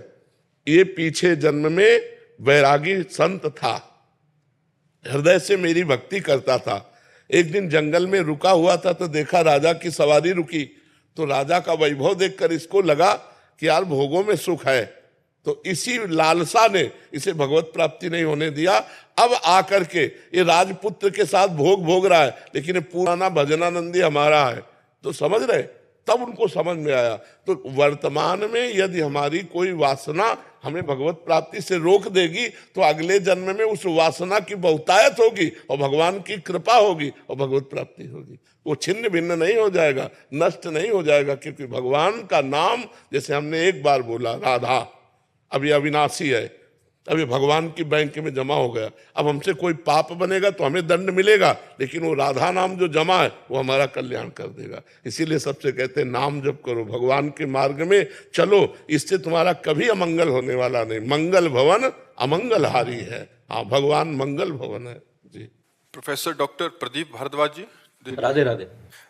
Speaker 3: ये पीछे जन्म में वैरागी संत था, हृदय से मेरी भक्ति करता था। एक दिन जंगल में रुका हुआ था तो देखा राजा की सवारी रुकी, तो राजा का वैभव देखकर इसको लगा कि यार भोगों में सुख है, तो इसी लालसा ने इसे भगवत प्राप्ति नहीं होने दिया। अब आकर के ये राजपुत्र के साथ भोग भोग रहा है, लेकिन ये पुराना भजनानंदी हमारा है। तो समझ रहे, तब उनको समझ में आया। तो वर्तमान में यदि हमारी कोई वासना हमें भगवत प्राप्ति से रोक देगी तो अगले जन्म में उस वासना की बहुतायत होगी और भगवान की कृपा होगी और भगवत प्राप्ति होगी। वो छिन्न भिन्न नहीं हो जाएगा, नष्ट नहीं हो जाएगा, क्योंकि भगवान का नाम, जैसे हमने एक बार बोला राधा, अब ये अविनाशी है, अब ये भगवान की बैंक में जमा हो गया। अब हमसे कोई पाप बनेगा तो हमें दंड मिलेगा, लेकिन वो राधा नाम जो जमा है वो हमारा कल्याण कर देगा। इसीलिए सबसे कहते हैं नाम जप करो, भगवान के मार्ग में चलो, इससे तुम्हारा कभी अमंगल होने वाला नहीं। मंगल भवन अमंगल हारी है। हाँ, भगवान मंगल भवन है जी।
Speaker 1: प्रोफेसर डॉक्टर प्रदीप भारद्वाज जी,
Speaker 6: राधे राधे।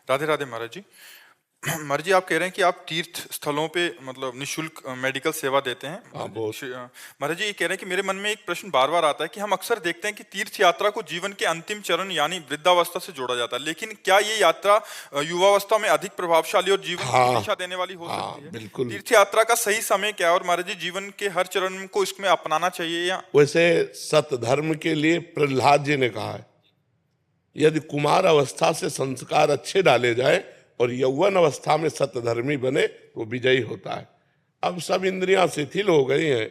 Speaker 1: राधे राधे महाराज जी। महाराज जी, आप कह रहे हैं कि आप तीर्थ स्थलों पे मतलब निशुल्क मेडिकल सेवा देते हैं। महाराज जी, ये कह रहे हैं कि मेरे मन में एक प्रश्न बार बार आता है कि हम अक्सर देखते हैं कि तीर्थ यात्रा को जीवन के अंतिम चरण यानी वृद्धावस्था से जोड़ा जाता है, लेकिन क्या ये यात्रा युवावस्था में अधिक प्रभावशाली और जीवन की दिशा देने वाली हो सकती है?
Speaker 3: बिल्कुल।
Speaker 1: तीर्थ यात्रा का सही समय क्या है और महाराज जी जीवन के हर चरण को इसमें अपनाना चाहिए या?
Speaker 3: वैसे सत धर्म के लिए प्रहलाद जी ने कहा है, यदि कुमार अवस्था से संस्कार अच्छे डाले जाए और यौवन अवस्था में सतधर्मी बने तो विजयी होता है। अब सब इंद्रियां शिथिल हो गई हैं,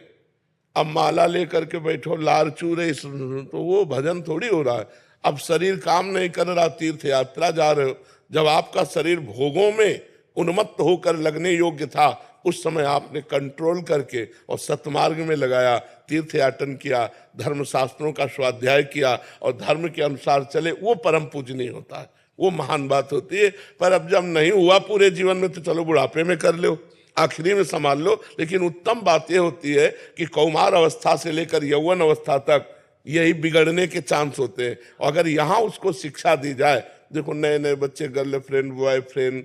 Speaker 3: अब माला लेकर के बैठो लार चूरे, तो वो भजन थोड़ी हो रहा है। अब शरीर काम नहीं कर रहा, तीर्थ यात्रा जा रहे हो जब आपका शरीर भोगों में उन्मत्त होकर लगने योग्य था, उस समय आपने कंट्रोल करके और सतमार्ग में लगाया, तीर्थयाटन किया, धर्म शास्त्रों का स्वाध्याय किया और धर्म के अनुसार चले, वो परम पूजनीय होता है, वो महान बात होती है। पर अब जब नहीं हुआ पूरे जीवन में तो चलो बुढ़ापे में कर लो, आखिरी में संभाल लो। लेकिन उत्तम बात यह होती है कि कौमार अवस्था से लेकर यौवन अवस्था तक यही बिगड़ने के चांस होते हैं। अगर यहाँ उसको शिक्षा दी जाए, देखो नए नए बच्चे गर्लफ्रेंड, बॉयफ्रेंड,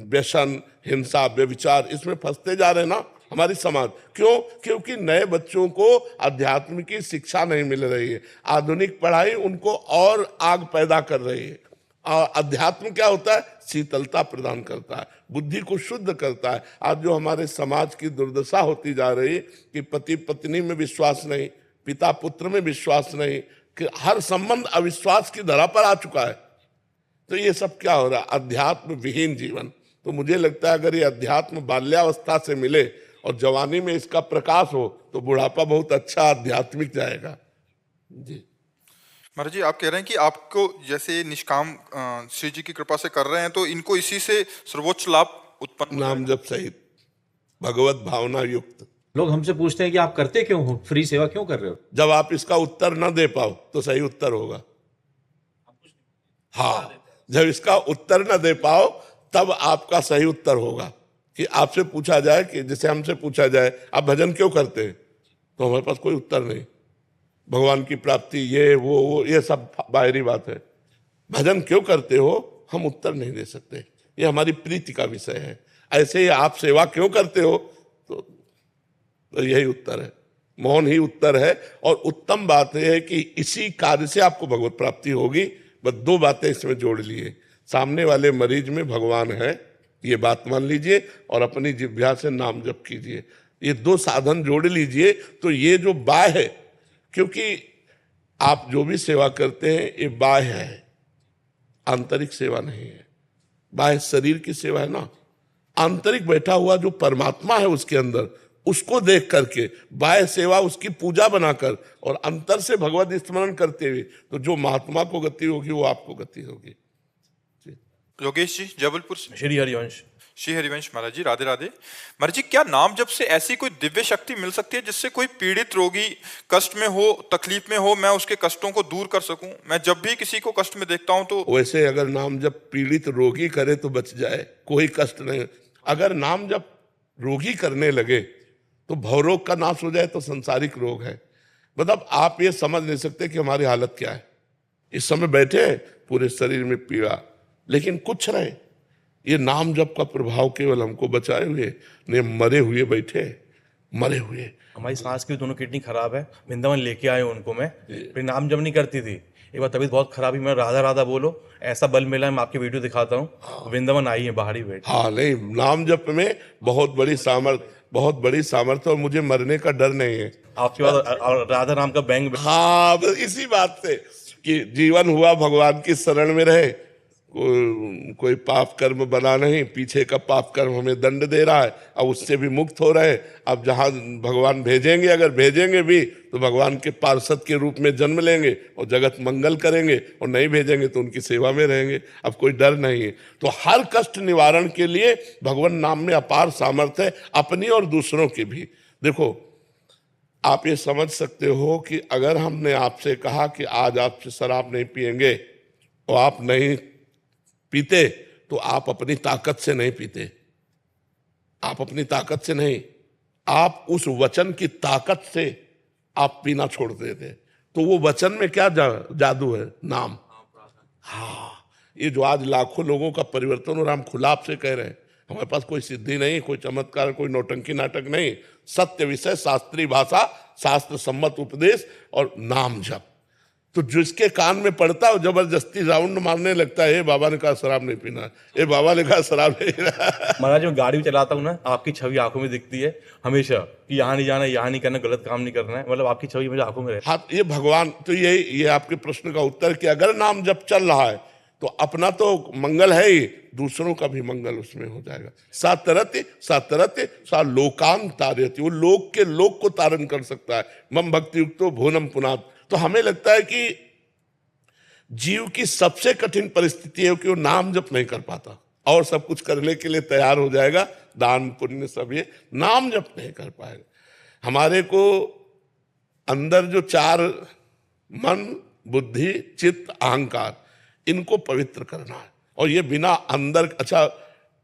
Speaker 3: व्यसन, हिंसा, व्यभिचार, इसमें फंसते जा रहे हैं ना हमारी समाज। क्यों? क्योंकि नए बच्चों को अध्यात्म की शिक्षा नहीं मिल रही है। आधुनिक पढ़ाई उनको और आग पैदा कर रही है। अध्यात्म क्या होता है? शीतलता प्रदान करता है, बुद्धि को शुद्ध करता है। आज जो हमारे समाज की दुर्दशा होती जा रही कि पति पत्नी में विश्वास नहीं, पिता पुत्र में विश्वास नहीं, कि हर संबंध अविश्वास की धरा पर आ चुका है। तो ये सब क्या हो रहा है? अध्यात्म विहीन जीवन। तो मुझे लगता है अगर ये अध्यात्म बाल्यावस्था से मिले और जवानी में इसका प्रकाश हो तो बुढ़ापा बहुत अच्छा आध्यात्मिक जाएगा। जी
Speaker 1: महाराज जी, आप कह रहे हैं कि आपको जैसे निष्काम श्री जी की कृपा से कर रहे हैं तो इनको इसी से सर्वोच्च लाभ उत्पन्न
Speaker 3: नाम जप सहित भगवत भावना युक्त।
Speaker 6: लोग हमसे पूछते हैं कि आप करते क्यों हो, फ्री सेवा क्यों कर रहे हो?
Speaker 3: जब आप इसका उत्तर न दे पाओ तो सही उत्तर होगा। हाँ, जब इसका उत्तर न दे पाओ तब आपका सही उत्तर होगा। कि आपसे पूछा जाए कि जैसे हमसे पूछा जाए आप भजन क्यों करते हैं, तो हमारे पास कोई उत्तर नहीं। भगवान की प्राप्ति, ये वो ये सब बाहरी बात है। भजन क्यों करते हो, हम उत्तर नहीं दे सकते, ये हमारी प्रीति का विषय है। ऐसे ही आप सेवा क्यों करते हो, तो यही उत्तर है, मौन ही उत्तर है। और उत्तम बात यह है कि इसी कार्य से आपको भगवत प्राप्ति होगी। बस दो बातें इसमें जोड़ लिए, सामने वाले मरीज में भगवान है ये बात मान लीजिए, और अपनी जिह्वा से नाम जप कीजिए। ये दो साधन जोड़ लीजिए तो ये जो बाह्य है, क्योंकि आप जो भी सेवा करते हैं ये बाह्य है, आंतरिक सेवा नहीं है। बाह्य शरीर की सेवा है ना, आंतरिक बैठा हुआ जो परमात्मा है उसके अंदर, उसको देख करके बाह्य सेवा उसकी पूजा बनाकर और अंतर से भगवत स्मरण करते हुए, तो जो महात्मा को गति होगी वो आपको गति होगी।
Speaker 1: योगेश जी जबलपुर से।
Speaker 6: श्री हरिवंश।
Speaker 1: श्री हरिवंश महाराज जी, राधे राधे। महाराज जी, क्या नाम जब से ऐसी कोई दिव्य शक्ति मिल सकती है जिससे कोई पीड़ित रोगी कष्ट में हो, तकलीफ में हो, मैं उसके कष्टों को दूर कर सकूं? मैं जब भी किसी को कष्ट में देखता हूं तो
Speaker 3: वैसे अगर नाम जब पीड़ित रोगी करे तो बच जाए, कोई कष्ट नहीं। अगर नाम जब रोगी करने लगे तो भवरोग का नाश हो जाए तो संसारिक रोग है। मतलब आप ये समझ नहीं सकते कि हमारी हालत क्या है। इस समय बैठे पूरे शरीर में पीड़ा, लेकिन कुछ नहीं, ये नाम जप का प्रभाव केवल हमको बचाए हुए, नहीं मरे हुए बैठे, मरे हुए।
Speaker 6: हमारी सांस की दोनों किडनी खराब है, वृंदावन लेके आए उनको मैं, फिर नाम जब नहीं करती थी। एक बार तबीयत बहुत खराब ही, मैं राधा राधा बोलो, ऐसा बल मिला है, मैं आपकी वीडियो दिखाता हूँ। वृंदावन आई है बाहरी बैठ।
Speaker 3: हाँ, नहीं, नाम जप में बहुत बड़ी सामर्थ्य और मुझे मरने का डर नहीं है।
Speaker 6: आपके बाद राधा नाम का बैंक।
Speaker 3: हाँ, बस इसी बात से कि जीवन हुआ भगवान की शरण में रहे, कोई पाप कर्म बना नहीं, पीछे का पाप कर्म हमें दंड दे रहा है, अब उससे भी मुक्त हो रहे। अब जहां भगवान भेजेंगे, अगर भेजेंगे भी तो भगवान के पार्षद के रूप में जन्म लेंगे और जगत मंगल करेंगे, और नहीं भेजेंगे तो उनकी सेवा में रहेंगे। अब कोई डर नहीं है। तो हर कष्ट निवारण के लिए भगवान नाम में अपार सामर्थ्य है, अपनी और दूसरों की भी। देखो, आप ये समझ सकते हो कि अगर हमने आपसे कहा कि आज आपसे शराब नहीं पिएंगे और आप नहीं पीते, तो आप अपनी ताकत से नहीं पीते, आप अपनी ताकत से नहीं, आप उस वचन की ताकत से आप पीना छोड़ देते। तो वो वचन में क्या जादू है? नाम। हाँ, ये जो आज लाखों लोगों का परिवर्तन हो रहा, हम खुला आपसे कह रहे हैं, हमारे पास कोई सिद्धि नहीं, कोई चमत्कार, कोई नौटंकी नाटक नहीं, सत्य विषय, शास्त्रीय भाषा, शास्त्र सम्मत उपदेश और नाम जप। तो जिसके कान में पड़ता है जबरदस्ती राउंड मारने लगता है, बाबा ने कहा शराब नहीं पीना, ये बाबा ने कहा शराब नहीं पीना।
Speaker 6: महाराज, मैं गाड़ी में चलाता हूँ ना, आपकी छवि आंखों में दिखती है हमेशा कि यहाँ नहीं जाना, यहाँ नहीं करना, गलत काम नहीं करना है, मतलब आपकी छवि मेरे आंखों में रहती है।
Speaker 3: हाँ, ये भगवान, तो ये आपके प्रश्न का उत्तर कि अगर नाम जब चल रहा है तो अपना तो मंगल है ही, दूसरों का भी मंगल उसमें हो जाएगा। सातरत्य सा लोकान तारयति, वो लोक के लोक को तारण कर सकता है। मम भक्ति युक्तो भुवनम पुनात्। तो हमें लगता है कि जीव की सबसे कठिन परिस्थिति है कि वो नाम जप नहीं कर पाता, और सब कुछ करने के लिए तैयार हो जाएगा, दान पुण्य सब, ये नाम जप नहीं कर पाएगा। हमारे को अंदर जो चार मन, बुद्धि, चित्त, अहंकार, इनको पवित्र करना है। और ये बिना अंदर, अच्छा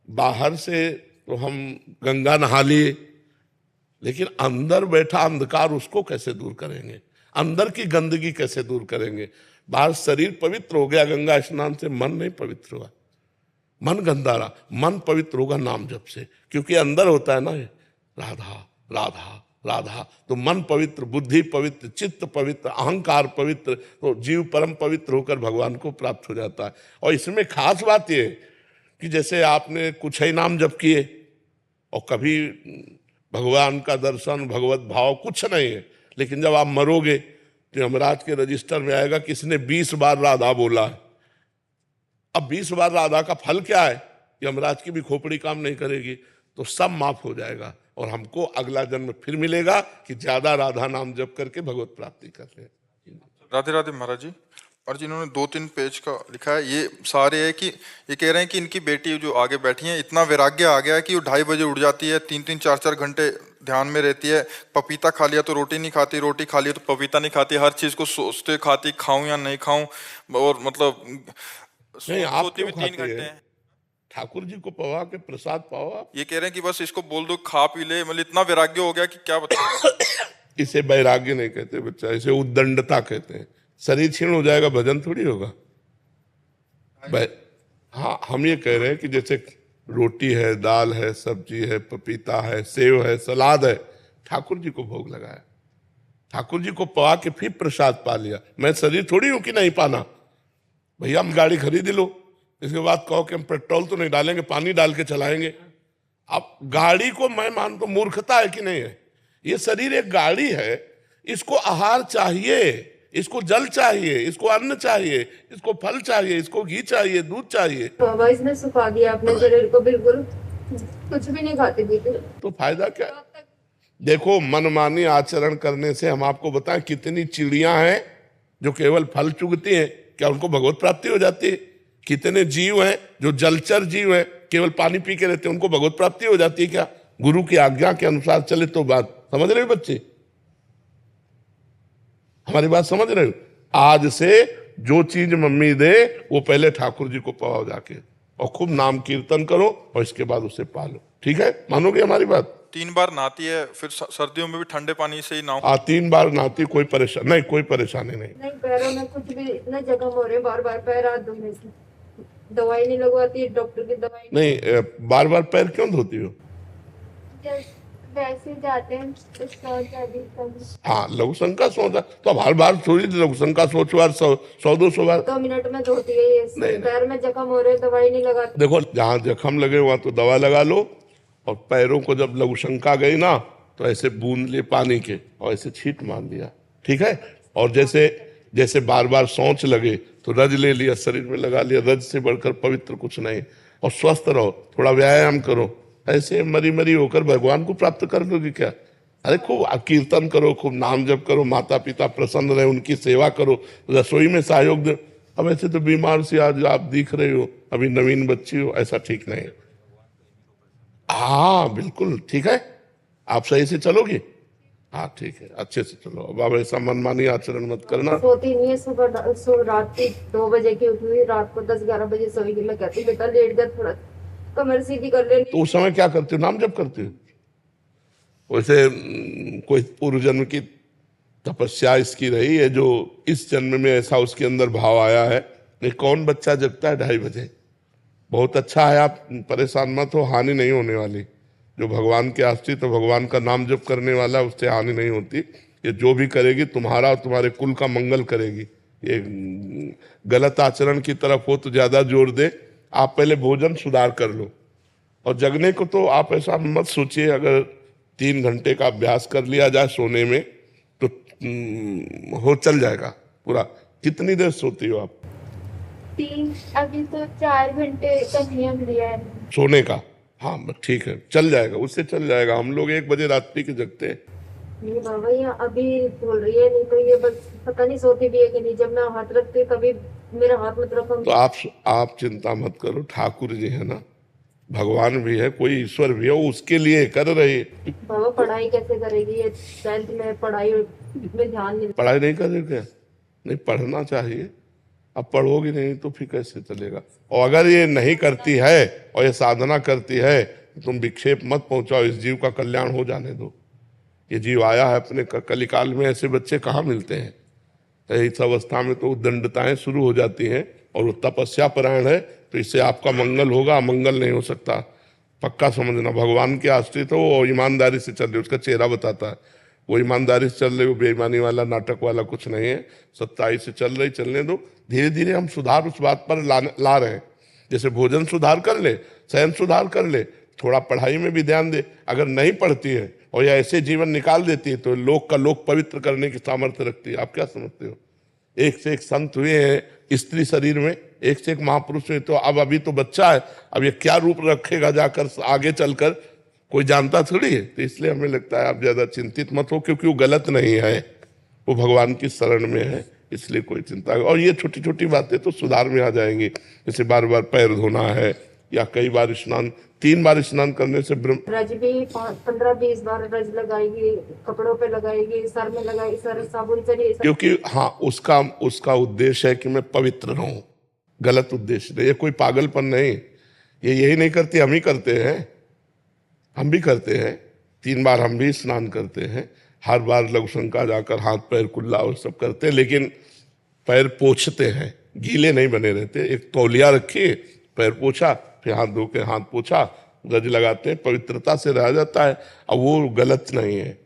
Speaker 3: बाहर से तो हम गंगा नहा लिए, लेकिन अंदर बैठा अंधकार उसको कैसे दूर करेंगे? अंदर की गंदगी कैसे दूर करेंगे? बाहर शरीर पवित्र हो गया गंगा स्नान से, मन नहीं पवित्र हुआ, मन गंदा रहा। मन पवित्र होगा नाम जप से, क्योंकि अंदर होता है ना ये राधा राधा राधा, तो मन पवित्र, बुद्धि पवित्र, चित्त पवित्र, अहंकार पवित्र, तो जीव परम पवित्र होकर भगवान को प्राप्त हो जाता है। और इसमें खास बात ये कि जैसे आपने कुछ ही नाम जप किए और कभी भगवान का दर्शन, भगवत भाव कुछ नहीं है, लेकिन जब आप मरोगे तो यमराज के रजिस्टर में आएगा कि इसने 20 बार राधा बोला है। अब 20 बार राधा का फल क्या है? यमराज की भी खोपड़ी काम नहीं करेगी, तो सब माफ हो जाएगा और हमको अगला जन्म फिर मिलेगा कि ज्यादा राधा नाम जप करके भगवत प्राप्ति कर ले।
Speaker 1: राधे राधे महाराज जी। और जिन्होंने 2-3 पेज का लिखा है, ये सारे है कि ये कह रहे हैं कि इनकी बेटी जो आगे बैठी है, इतना वैराग्य आ गया है कि वो 2:30 बजे उठ जाती है, 3-3, 4-4 घंटे ध्यान में रहती है। पपीता खा लिया तो रोटी नहीं खाती, रोटी खा लिया तो पपीता नहीं खाती, हर चीज को सोचते खाती, खाऊं या नहीं खाऊं, और मतलब
Speaker 3: नहीं, आप
Speaker 1: सोती भी
Speaker 3: क्यों
Speaker 1: 3
Speaker 3: खाती
Speaker 1: घंटे
Speaker 3: है?
Speaker 1: हैं।
Speaker 3: ठाकुर जी को पवा के प्रसाद पाओ आप।
Speaker 1: ये कह रहे हैं कि बस इसको बोल दो खा पी ले, मतलब इतना वैराग्य हो गया कि क्या बताऊं।
Speaker 3: इसे वैराग्य नहीं कहते बच्चा, इसे उद्दंडता कहते हैं। शरीर क्षीण हो जाएगा, भजन थोड़ी होगा। हाँ, हम ये कह रहे हैं कि जैसे रोटी है, दाल है, सब्जी है, पपीता है, सेव है, सलाद है, ठाकुर जी को भोग लगाया, ठाकुर जी को पवा के फिर प्रसाद पा लिया। मैं शरीर थोड़ी हूं कि नहीं पाना। भैया हम गाड़ी खरीद लो, इसके बाद कहो कि हम पेट्रोल तो नहीं डालेंगे, पानी डाल के चलाएंगे। अब गाड़ी को मैं मानता हूं मूर्खता है कि नहीं है? ये शरीर एक गाड़ी है, इसको आहार चाहिए, इसको जल चाहिए, इसको अन्न चाहिए, इसको फल चाहिए, इसको घी चाहिए, दूध चाहिए।
Speaker 2: बाबा इसने सुखा दिया अपने शरीर को, बिल्कुल कुछ भी नहीं खाते पीते।
Speaker 3: तो फायदा क्या? देखो, मनमानी आचरण करने से हम आपको बताएं कितनी चिड़ियां हैं जो केवल फल चुगती हैं, क्या उनको भगवत प्राप्ति हो जाती है? कितने जीव हैं जो जलचर जीव हैं, केवल पानी पी के रहते हैं, उनको भगवत प्राप्ति हो जाती है क्या? गुरु की आज्ञा के अनुसार चले तो बात समझ रहे हो बच्चे? हमारी बात समझ रहे हो? आज से जो चीज मम्मी दे वो पहले ठाकुर जी को पवाओ जाके, और खूब नाम कीर्तन करो, और इसके बाद उसे पालो। ठीक है, मानोगे हमारी बात?
Speaker 1: 3 बार नहाती है, फिर सर्दियों में भी ठंडे पानी से ही नहाओ।
Speaker 3: 3 बार नहाती, कोई परेशानी नहीं, कोई परेशानी नहीं।
Speaker 2: नहीं, पैरों में कुछ भी इतने जख्म हो रहे हैं, बार बार पैर हाथ धोने से। दवाई नहीं लगवाती, डॉक्टर की दवाई
Speaker 3: नहीं, बार बार पैर क्यों धोती हो?
Speaker 2: वैसे जाते हैं।
Speaker 3: हाँ, लघु शंका सोच, तो अब हर बार थोड़ी लघु शंका सोच बार 100-200 बार
Speaker 2: 2 मिनट में धोती है ये। पैर में जख्म हो रहे, दवाई नहीं लगाती।
Speaker 3: देखो, जहां जख्म लगे वहां तो दवा लगा लो, और पैरों को जब लघु शंका गई ना तो ऐसे बूंद लिए पानी के और ऐसे छींट मार दिया। ठीक है? और जैसे जैसे बार बार सोच लगे तो रज ले लिया, शरीर में लगा लिया। रज से बढ़कर पवित्र कुछ नहीं। और स्वस्थ रहो, थोड़ा व्यायाम करो, ऐसे मरी मरी होकर भगवान को प्राप्त कर लोगे क्या? अरे खूब कीर्तन करो, खूब नाम जप करो, माता पिता प्रसन्न रहे, उनकी सेवा करो, रसोई में सहयोग दो। अब ऐसे तो बीमार से आज आप दिख रहे हो, अभी नवीन बच्ची हो, ऐसा ठीक नहीं है। हाँ बिल्कुल ठीक है, आप सही से चलोगे? हाँ ठीक है, अच्छे से चलो। अब आप ऐसा मनमानी आचरण मत करना।
Speaker 2: सोती नहीं है, सुबह रात की 2 बजे की उठी हुई, रात को 10-11 बजे सोएगी। मैं कहती बेटा लेट जा, थोड़ा कमर सीधी कर ले।
Speaker 3: तो उस समय क्या करते हो? नाम जप करते हो? वैसे कोई पूर्व जन्म की तपस्या इसकी रही है जो इस जन्म में ऐसा उसके अंदर भाव आया है। ये कौन बच्चा जगता है 2:30 बजे? बहुत अच्छा है, आप परेशान मत हो, हानि नहीं होने वाली। जो भगवान के आश्रित तो भगवान का नाम जप करने वाला, उससे हानि नहीं होती। ये जो भी करेगी तुम्हारा और तुम्हारे कुल का मंगल करेगी। ये गलत आचरण की तरफ हो तो ज्यादा जोर दे। आप पहले भोजन सुधार कर लो, और जगने को तो आप ऐसा मत सोचिए। अगर 3 घंटे का अभ्यास कर लिया जाए सोने में तो हो चल जाएगा पूरा। कितनी देर सोती हो आप?
Speaker 2: 3, अभी तो 4 घंटे का नियम लिया है
Speaker 3: सोने का। हाँ ठीक है, चल जाएगा, उससे चल जाएगा। हम लोग 1 बजे रात्रि के जगते हैं।
Speaker 2: नहीं बाबा, ये अभी बोल रही है, नहीं तो ये बस पता नहीं सोती भी है कि नहीं। जब मैं हाथ रखती हूँ तभी मेरा हाथ मत रखो।
Speaker 3: तो आप चिंता मत करो, ठाकुर जी है ना, भगवान भी है, कोई ईश्वर भी है, वो उसके लिए कर रही है।
Speaker 2: बाबा पढ़ाई कैसे करेगी? ये 10th में पढ़ाई में ध्यान नहीं।
Speaker 3: पढ़ाई नहीं कर रहे क्या? नहीं, पढ़ना चाहिए। अब पढ़ोगी नहीं तो फिर कैसे चलेगा? और अगर ये नहीं करती है और ये साधना करती है तो तुम विक्षेप मत पहुंचाओ, इस जीव का कल्याण हो जाने दो। ये जीव आया है अपने कलिकाल में, ऐसे बच्चे कहाँ मिलते हैं? इस अवस्था में तो दंडताएं शुरू हो जाती हैं, और वो तपस्या परायण है, तो इससे आपका मंगल होगा, अमंगल नहीं हो सकता। पक्का समझना, भगवान के आश्रित हो और ईमानदारी से चल रहे, उसका चेहरा बताता है। वो ईमानदारी से चल रहे, वो बेईमानी वाला नाटक वाला कुछ नहीं है, सच्चाई से चल रही, चलने दो। धीरे धीरे हम सुधार उस बात पर ला रहे हैं। जैसे भोजन सुधार कर ले, शयन सुधार कर ले, थोड़ा पढ़ाई में भी ध्यान दे। अगर नहीं पढ़ती है और या ऐसे जीवन निकाल देती है तो लोक का लोक पवित्र करने की सामर्थ्य रखती है। आप क्या समझते हो? एक से एक संत हुए हैं स्त्री शरीर में, एक से एक महापुरुष हुए, तो अब अभी तो बच्चा है, अब ये क्या रूप रखेगा जाकर आगे चलकर, कोई जानता थोड़ी है। तो इसलिए हमें लगता है आप ज्यादा चिंतित मत हो, क्योंकि वो गलत नहीं है, वो भगवान की शरण में है, इसलिए कोई चिंता। और ये छोटी छोटी बातें तो सुधार में आ जाएंगी, जैसे बार बार पैर धोना है, या कई बार स्नान, 3 बार स्नान करने से
Speaker 2: रज भी 15-20 बार रज लगाएगी, कपड़ों पे लगाएगी, सर में लगाएगी, सर साबुन से नहीं।
Speaker 3: क्योंकि हाँ, उसका उद्देश्य है कि मैं पवित्र रहूं, गलत उद्देश्य नहीं। ये कोई पागलपन नहीं, ये यही नहीं करती, हम ही करते हैं, हम भी करते हैं। 3 बार हम भी स्नान करते हैं, हर बार लघु शंका जाकर हाथ पैर कुल्ला और सब करते हैं, लेकिन पैर पोंछते हैं, गीले नहीं बने रहते। एक तौलिया रखिए, पैर पोछा, फिर हाथ धो के हाथ पोछा, गज लगाते हैं, पवित्रता से रह जाता है। अब वो गलत नहीं है,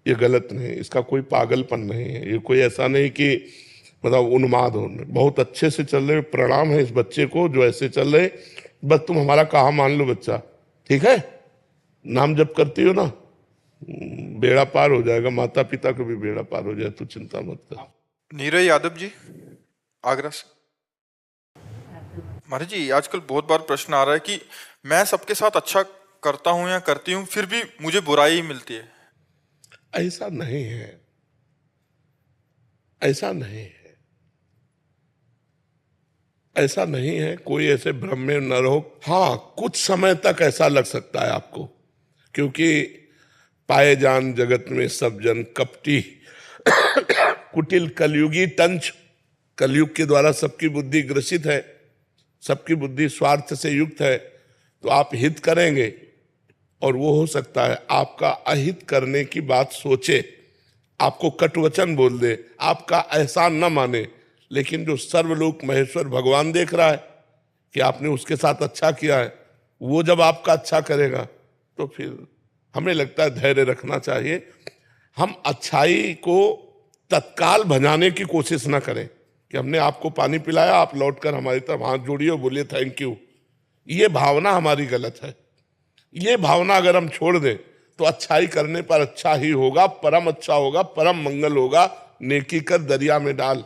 Speaker 3: ये गलत नहीं है, इसका कोई पागलपन नहीं है, ये कोई ऐसा नहीं कि मतलब उन्माद हो। बहुत अच्छे से चल रहे, प्रणाम है इस बच्चे को जो ऐसे चल रहे। बस तुम हमारा कहा मान लो बच्चा, ठीक है? नाम जप करती हो ना, बेड़ा पार हो जाएगा, माता पिता को भी बेड़ा पार हो जाए, तो चिंता मत कर।
Speaker 1: नीरज यादव जी, आगरा से। महाराज जी, आजकल बहुत बार प्रश्न आ रहा है कि मैं सबके साथ अच्छा करता हूं या करती हूं, फिर भी मुझे बुराई मिलती है।
Speaker 3: ऐसा नहीं है, ऐसा नहीं है, ऐसा नहीं है। कोई ऐसे भ्रम में न रहो। हाँ, कुछ समय तक ऐसा लग सकता है आपको, क्योंकि पाए जान जगत में सब जन कपटी कुटिल कलयुगी टंच। कलयुग के द्वारा सबकी बुद्धि ग्रसित है, सबकी बुद्धि स्वार्थ से युक्त है। तो आप हित करेंगे और वो हो सकता है आपका अहित करने की बात सोचे, आपको कटुवचन बोल दे, आपका एहसान न माने। लेकिन जो सर्वलोक महेश्वर भगवान देख रहा है कि आपने उसके साथ अच्छा किया है, वो जब आपका अच्छा करेगा तो फिर हमें लगता है धैर्य रखना चाहिए। हम अच्छाई को तत्काल भजाने की कोशिश ना करें कि हमने आपको पानी पिलाया, आप लौटकर हमारी तरफ हाथ जोड़िए और बोलिए थैंक यू। ये भावना हमारी गलत है। ये भावना अगर हम छोड़ दें तो अच्छाई करने पर अच्छा ही होगा, परम अच्छा होगा, परम मंगल होगा। नेकी कर दरिया में डाल,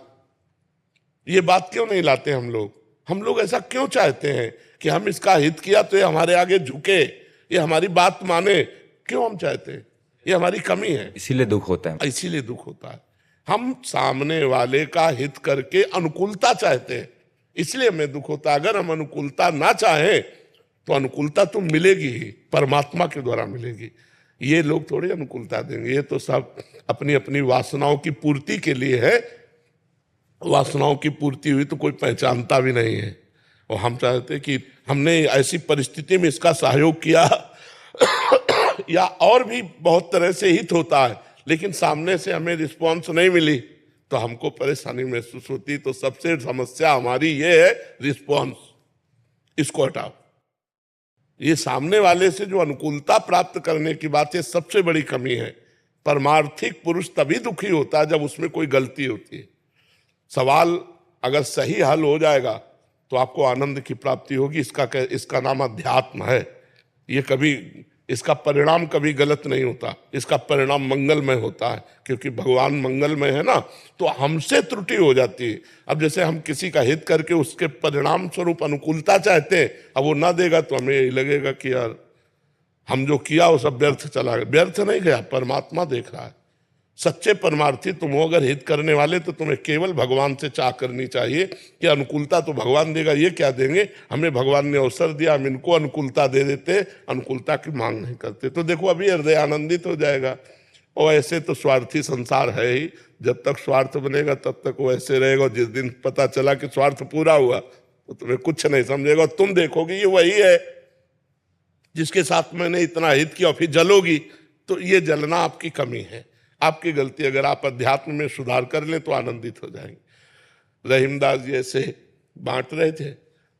Speaker 3: ये बात क्यों नहीं लाते हम लोग? हम लोग ऐसा क्यों चाहते हैं कि हम इसका हित किया तो ये हमारे आगे झुके, ये हमारी बात माने? क्यों हम चाहते हैं? ये हमारी कमी है,
Speaker 5: इसीलिए दुख होता है।
Speaker 3: इसीलिए दुख होता है। हम सामने वाले का हित करके अनुकूलता चाहते हैं, इसलिए हमें दुख होता है। अगर हम अनुकूलता ना चाहें तो अनुकूलता तो मिलेगी ही, परमात्मा के द्वारा मिलेगी। ये लोग थोड़ी अनुकूलता देंगे, ये तो सब अपनी अपनी वासनाओं की पूर्ति के लिए है। वासनाओं की पूर्ति हुई तो कोई पहचानता भी नहीं है। और हम चाहते कि हमने ऐसी परिस्थिति में इसका सहयोग किया या और भी बहुत तरह से हित होता है, लेकिन सामने से हमें रिस्पॉन्स नहीं मिली तो हमको परेशानी महसूस होती। तो सबसे समस्या हमारी ये है रिस्पॉन्स, इसको हटाओ। ये सामने वाले से जो अनुकूलता प्राप्त करने की बात है, सबसे बड़ी कमी है। परमार्थिक पुरुष तभी दुखी होता है जब उसमें कोई गलती होती है। सवाल अगर सही हल हो जाएगा तो आपको आनंद की प्राप्ति होगी। इसका नाम अध्यात्म है। ये कभी, इसका परिणाम कभी गलत नहीं होता, इसका परिणाम मंगलमय होता है, क्योंकि भगवान मंगलमय है ना। तो हमसे त्रुटि हो जाती है। अब जैसे हम किसी का हित करके उसके परिणाम स्वरूप अनुकूलता चाहते हैं, अब वो ना देगा तो हमें यही लगेगा कि यार हम जो किया वो सब व्यर्थ चला गया। व्यर्थ नहीं गया, परमात्मा देख रहा है। सच्चे परमार्थी तुम हो अगर हित करने वाले, तो तुम्हें केवल भगवान से चाह करनी चाहिए कि अनुकूलता तो भगवान देगा, ये क्या देंगे, हमें भगवान ने अवसर दिया, हम इनको अनुकूलता दे देते, अनुकूलता की मांग नहीं करते। तो देखो अभी हृदय आनंदित हो जाएगा। और ऐसे तो स्वार्थी संसार है ही, जब तक स्वार्थ बनेगा तब तक वो ऐसे रहेगा। और जिस दिन पता चला कि स्वार्थ पूरा हुआ तो तुम्हें कुछ नहीं समझेगा, और तुम देखोगे ये वही है जिसके साथ मैंने इतना हित किया, और फिर जलोगी। तो ये जलना आपकी कमी है, आपकी गलती। अगर आप अध्यात्म में सुधार कर लें तो आनंदित हो जाएंगे। रहीमदास जी ऐसे बांट रहे थे,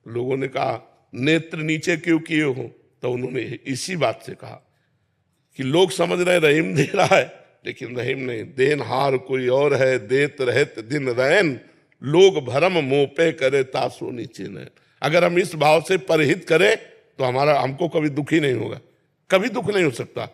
Speaker 3: लोगों ने कहा नेत्र नीचे क्यों किए हो, तो उन्होंने इसी बात से कहा कि लोग समझ रहे रहीम दे रहा है, लेकिन रहीम नहीं, देनहार कोई और है, देत रहत दिन रैन, लोग भरम मुंह पे करे तासो नीचे नैन। अगर हम इस भाव से परहित करें तो हमको कभी दुखी नहीं होगा, कभी दुख नहीं हो सकता,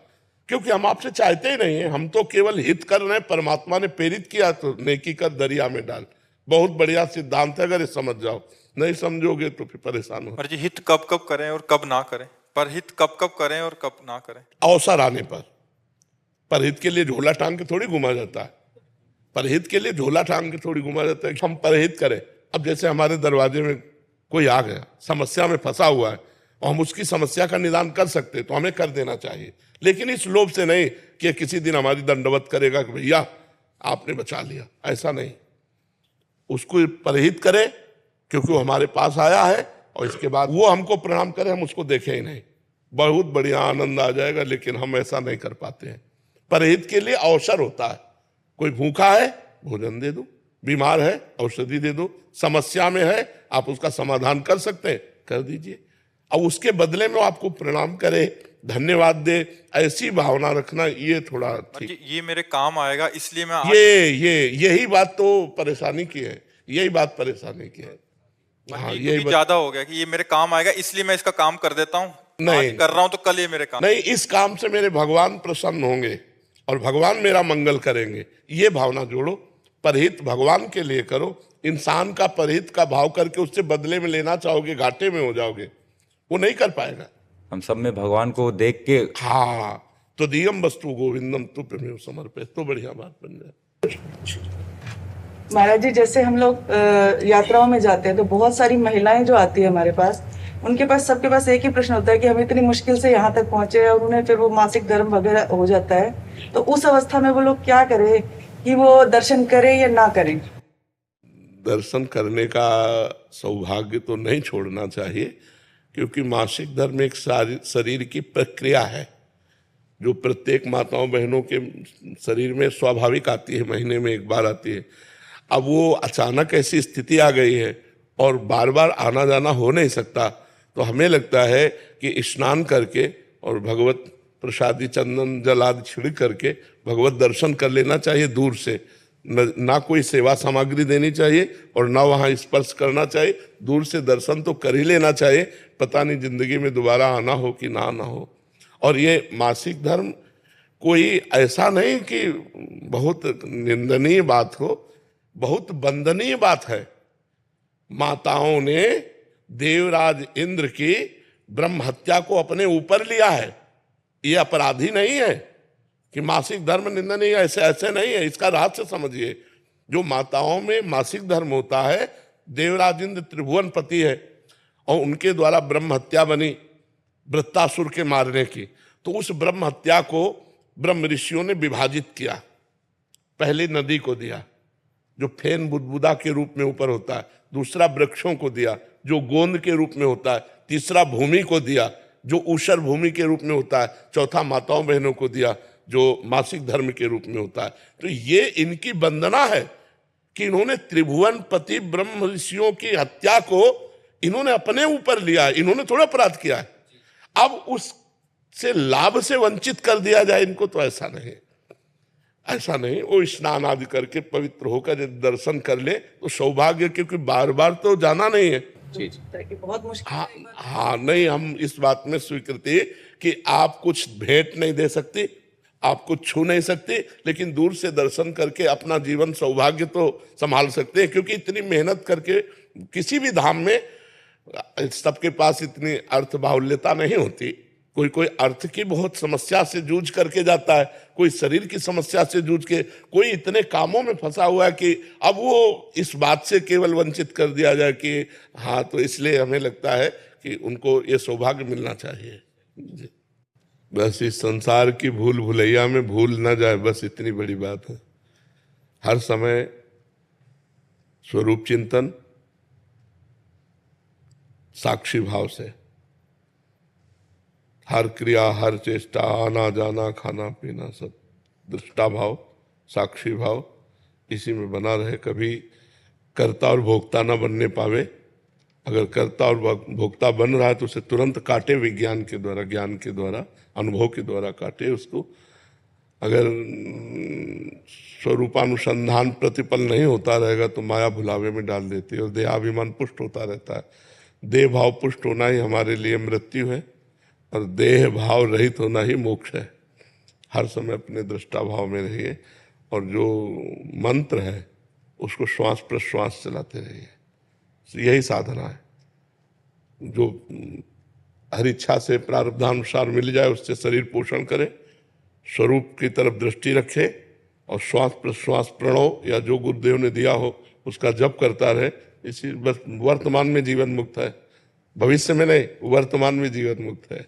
Speaker 3: क्योंकि हम आपसे चाहते ही नहीं है, हम तो केवल हित कर रहे हैं। परमात्मा ने प्रेरित किया तो नेकी कर दरिया में डाल। बहुत बढ़िया सिद्धांत है, अगर ये समझ जाओ, नहीं समझोगे तो फिर परेशान हो।
Speaker 1: महाराज जी हित कब कब करें और कब ना करें, पर हित कब कब करें और कब ना करें?
Speaker 3: अवसर आने पर। परहित के लिए झोला टांग के थोड़ी घुमा जाता है, परहित के लिए झोला टांग के थोड़ी घुमा जाता है कि हम परहित करें। अब जैसे हमारे दरवाजे में कोई आ गया, समस्या में फंसा हुआ है, और हम उसकी समस्या का निदान कर सकते तो हमें कर देना चाहिए, लेकिन इस लोभ से नहीं कि किसी दिन हमारी दंडवत करेगा कि भैया आपने बचा लिया, ऐसा नहीं। उसको परहित करे क्योंकि वो हमारे पास आया है, और इसके बाद वो हमको प्रणाम करे, हम उसको देखें ही नहीं, बहुत बढ़िया आनंद आ जाएगा। लेकिन हम ऐसा नहीं कर पाते हैं। परहित के लिए अवसर होता है, कोई भूखा है भोजन दे दो, बीमार है औषधि दे दो, समस्या में है आप उसका समाधान कर सकते हैं, कर दीजिए। और उसके बदले में आपको प्रणाम करे, धन्यवाद दे, ऐसी भावना रखना, ये थोड़ा ठीक।
Speaker 1: ये मेरे काम आएगा इसलिए मैं
Speaker 3: यही बात तो परेशानी की है, यही बात परेशानी की है। हाँ, यही
Speaker 1: ज्यादा हो गया कि ये मेरे काम आएगा इसलिए मैं इसका काम कर देता हूँ,
Speaker 3: नहीं
Speaker 1: कर रहा हूँ तो कल ये मेरे काम
Speaker 3: नहीं, इस काम से मेरे भगवान प्रसन्न होंगे और भगवान मेरा मंगल करेंगे, ये भावना जोड़ो। परहित भगवान के लिए करो। इंसान का परहित का भाव करके उससे बदले में लेना चाहोगे, घाटे में हो जाओगे, वो नहीं कर पाएगा।
Speaker 5: हम सब में भगवान को देख के,
Speaker 3: हाँ, तो दियम वस्तु गोविंदम तुभ्यमेव समर्पय, तो बढ़िया बात बन जाए।
Speaker 7: महाराज जी, जैसे हम लोग यात्राओं में जाते हैं तो बहुत सारी महिलाएं जो आती है हमारे पास, उनके पास सबके पास एक ही प्रश्न होता है कि हम इतनी मुश्किल से यहाँ तक पहुंचे और उन्हें फिर वो मासिक धर्म वगैरह हो जाता है, तो उस अवस्था में वो लोग क्या करें कि वो दर्शन करें या ना करें?
Speaker 3: दर्शन करने का सौभाग्य तो नहीं छोड़ना चाहिए, क्योंकि मासिक धर्म एक शरीर की प्रक्रिया है जो प्रत्येक माताओं बहनों के शरीर में स्वाभाविक आती है, महीने में एक बार आती है। अब वो अचानक ऐसी स्थिति आ गई है और बार बार आना जाना हो नहीं सकता, तो हमें लगता है कि स्नान करके और भगवत प्रसादी चंदन जल आदि छिड़क करके भगवत दर्शन कर लेना चाहिए दूर से। ना कोई सेवा सामग्री देनी चाहिए और ना वहाँ स्पर्श करना चाहिए, दूर से दर्शन तो कर ही लेना चाहिए। पता नहीं जिंदगी में दोबारा आना हो कि ना आना हो। और ये मासिक धर्म कोई ऐसा नहीं कि बहुत निंदनीय बात हो, बहुत वंदनीय बात है। माताओं ने देवराज इंद्र की ब्रह्म हत्या को अपने ऊपर लिया है, ये अपराधी नहीं है कि मासिक धर्म निंदनीय, ऐसे ऐसे नहीं है। इसका रहस्य समझिए। जो माताओं में मासिक धर्म होता है, देवराज इंद्र त्रिभुवन पति है और उनके द्वारा ब्रह्म हत्या बनी वृत्तासुर के मारने की, तो उस ब्रह्म हत्या को ब्रह्म ऋषियों ने विभाजित किया। पहले नदी को दिया जो फेन बुदबुदा के रूप में ऊपर होता है, दूसरा वृक्षों को दिया जो गोंद के रूप में होता है, तीसरा भूमि को दिया जो ऊषर भूमि के रूप में होता है, चौथा माताओं बहनों को दिया जो मासिक धर्म के रूप में होता है। तो ये इनकी वंदना है कि इन्होंने त्रिभुवन पति ब्रह्म ऋषियों की हत्या को इन्होंने अपने ऊपर लिया है, इन्होंने थोड़ा अपराध किया है। अब उससे लाभ से वंचित कर दिया जाए इनको, तो ऐसा नहीं, ऐसा नहीं। वो स्नान आदि करके पवित्र होकर यदि दर्शन कर ले तो सौभाग्य, क्योंकि बार बार तो जाना नहीं है।
Speaker 7: बहुत मुश्किल।
Speaker 3: हाँ, नहीं, हम इस बात में स्वीकृति कि आप कुछ भेंट नहीं दे सकती, आप कुछ छू नहीं सकते, लेकिन दूर से दर्शन करके अपना जीवन सौभाग्य तो संभाल सकते हैं। क्योंकि इतनी मेहनत करके किसी भी धाम में सबके पास इतनी अर्थ बाहुल्यता नहीं होती, कोई कोई अर्थ की बहुत समस्या से जूझ करके जाता है, कोई शरीर की समस्या से जूझ के, कोई इतने कामों में फंसा हुआ है कि अब वो इस बात से केवल वंचित कर दिया जाए कि हाँ, तो इसलिए हमें लगता है कि उनको ये सौभाग्य मिलना चाहिए। जी। बस इस संसार की भूल भुलैया में भूल न जाए, बस इतनी बड़ी बात है। हर समय स्वरूप चिंतन, साक्षी भाव से हर क्रिया, हर चेष्टा, आना जाना, खाना पीना, सब दृष्टा भाव, साक्षी भाव, इसी में बना रहे। कभी कर्ता और भोक्ता ना बनने पावे। अगर कर्ता और भोक्ता बन रहा है तो उसे तुरंत काटे, विज्ञान के द्वारा, ज्ञान के द्वारा, अनुभव के द्वारा काटे उसको। अगर स्वरूपानुसंधान प्रतिपल नहीं होता रहेगा तो माया भुलावे में डाल देती है और देहाभिमान पुष्ट होता रहता है। देह भाव पुष्ट होना ही हमारे लिए मृत्यु है और देह भाव रहित होना ही मोक्ष है। हर समय अपने दृष्टा भाव में रहिए और जो मंत्र है उसको श्वास प्रश्वास चलाते रहिए। यही साधना है। जो हर इच्छा से प्रारब्धानुसार मिल जाए उससे शरीर पोषण करे, स्वरूप की तरफ दृष्टि रखे और श्वास प्रश्वास प्रणव या जो गुरुदेव ने दिया हो उसका जप करता रहे। इसी बस वर्तमान में जीवन मुक्त है, भविष्य में नहीं, वर्तमान में जीवन मुक्त है।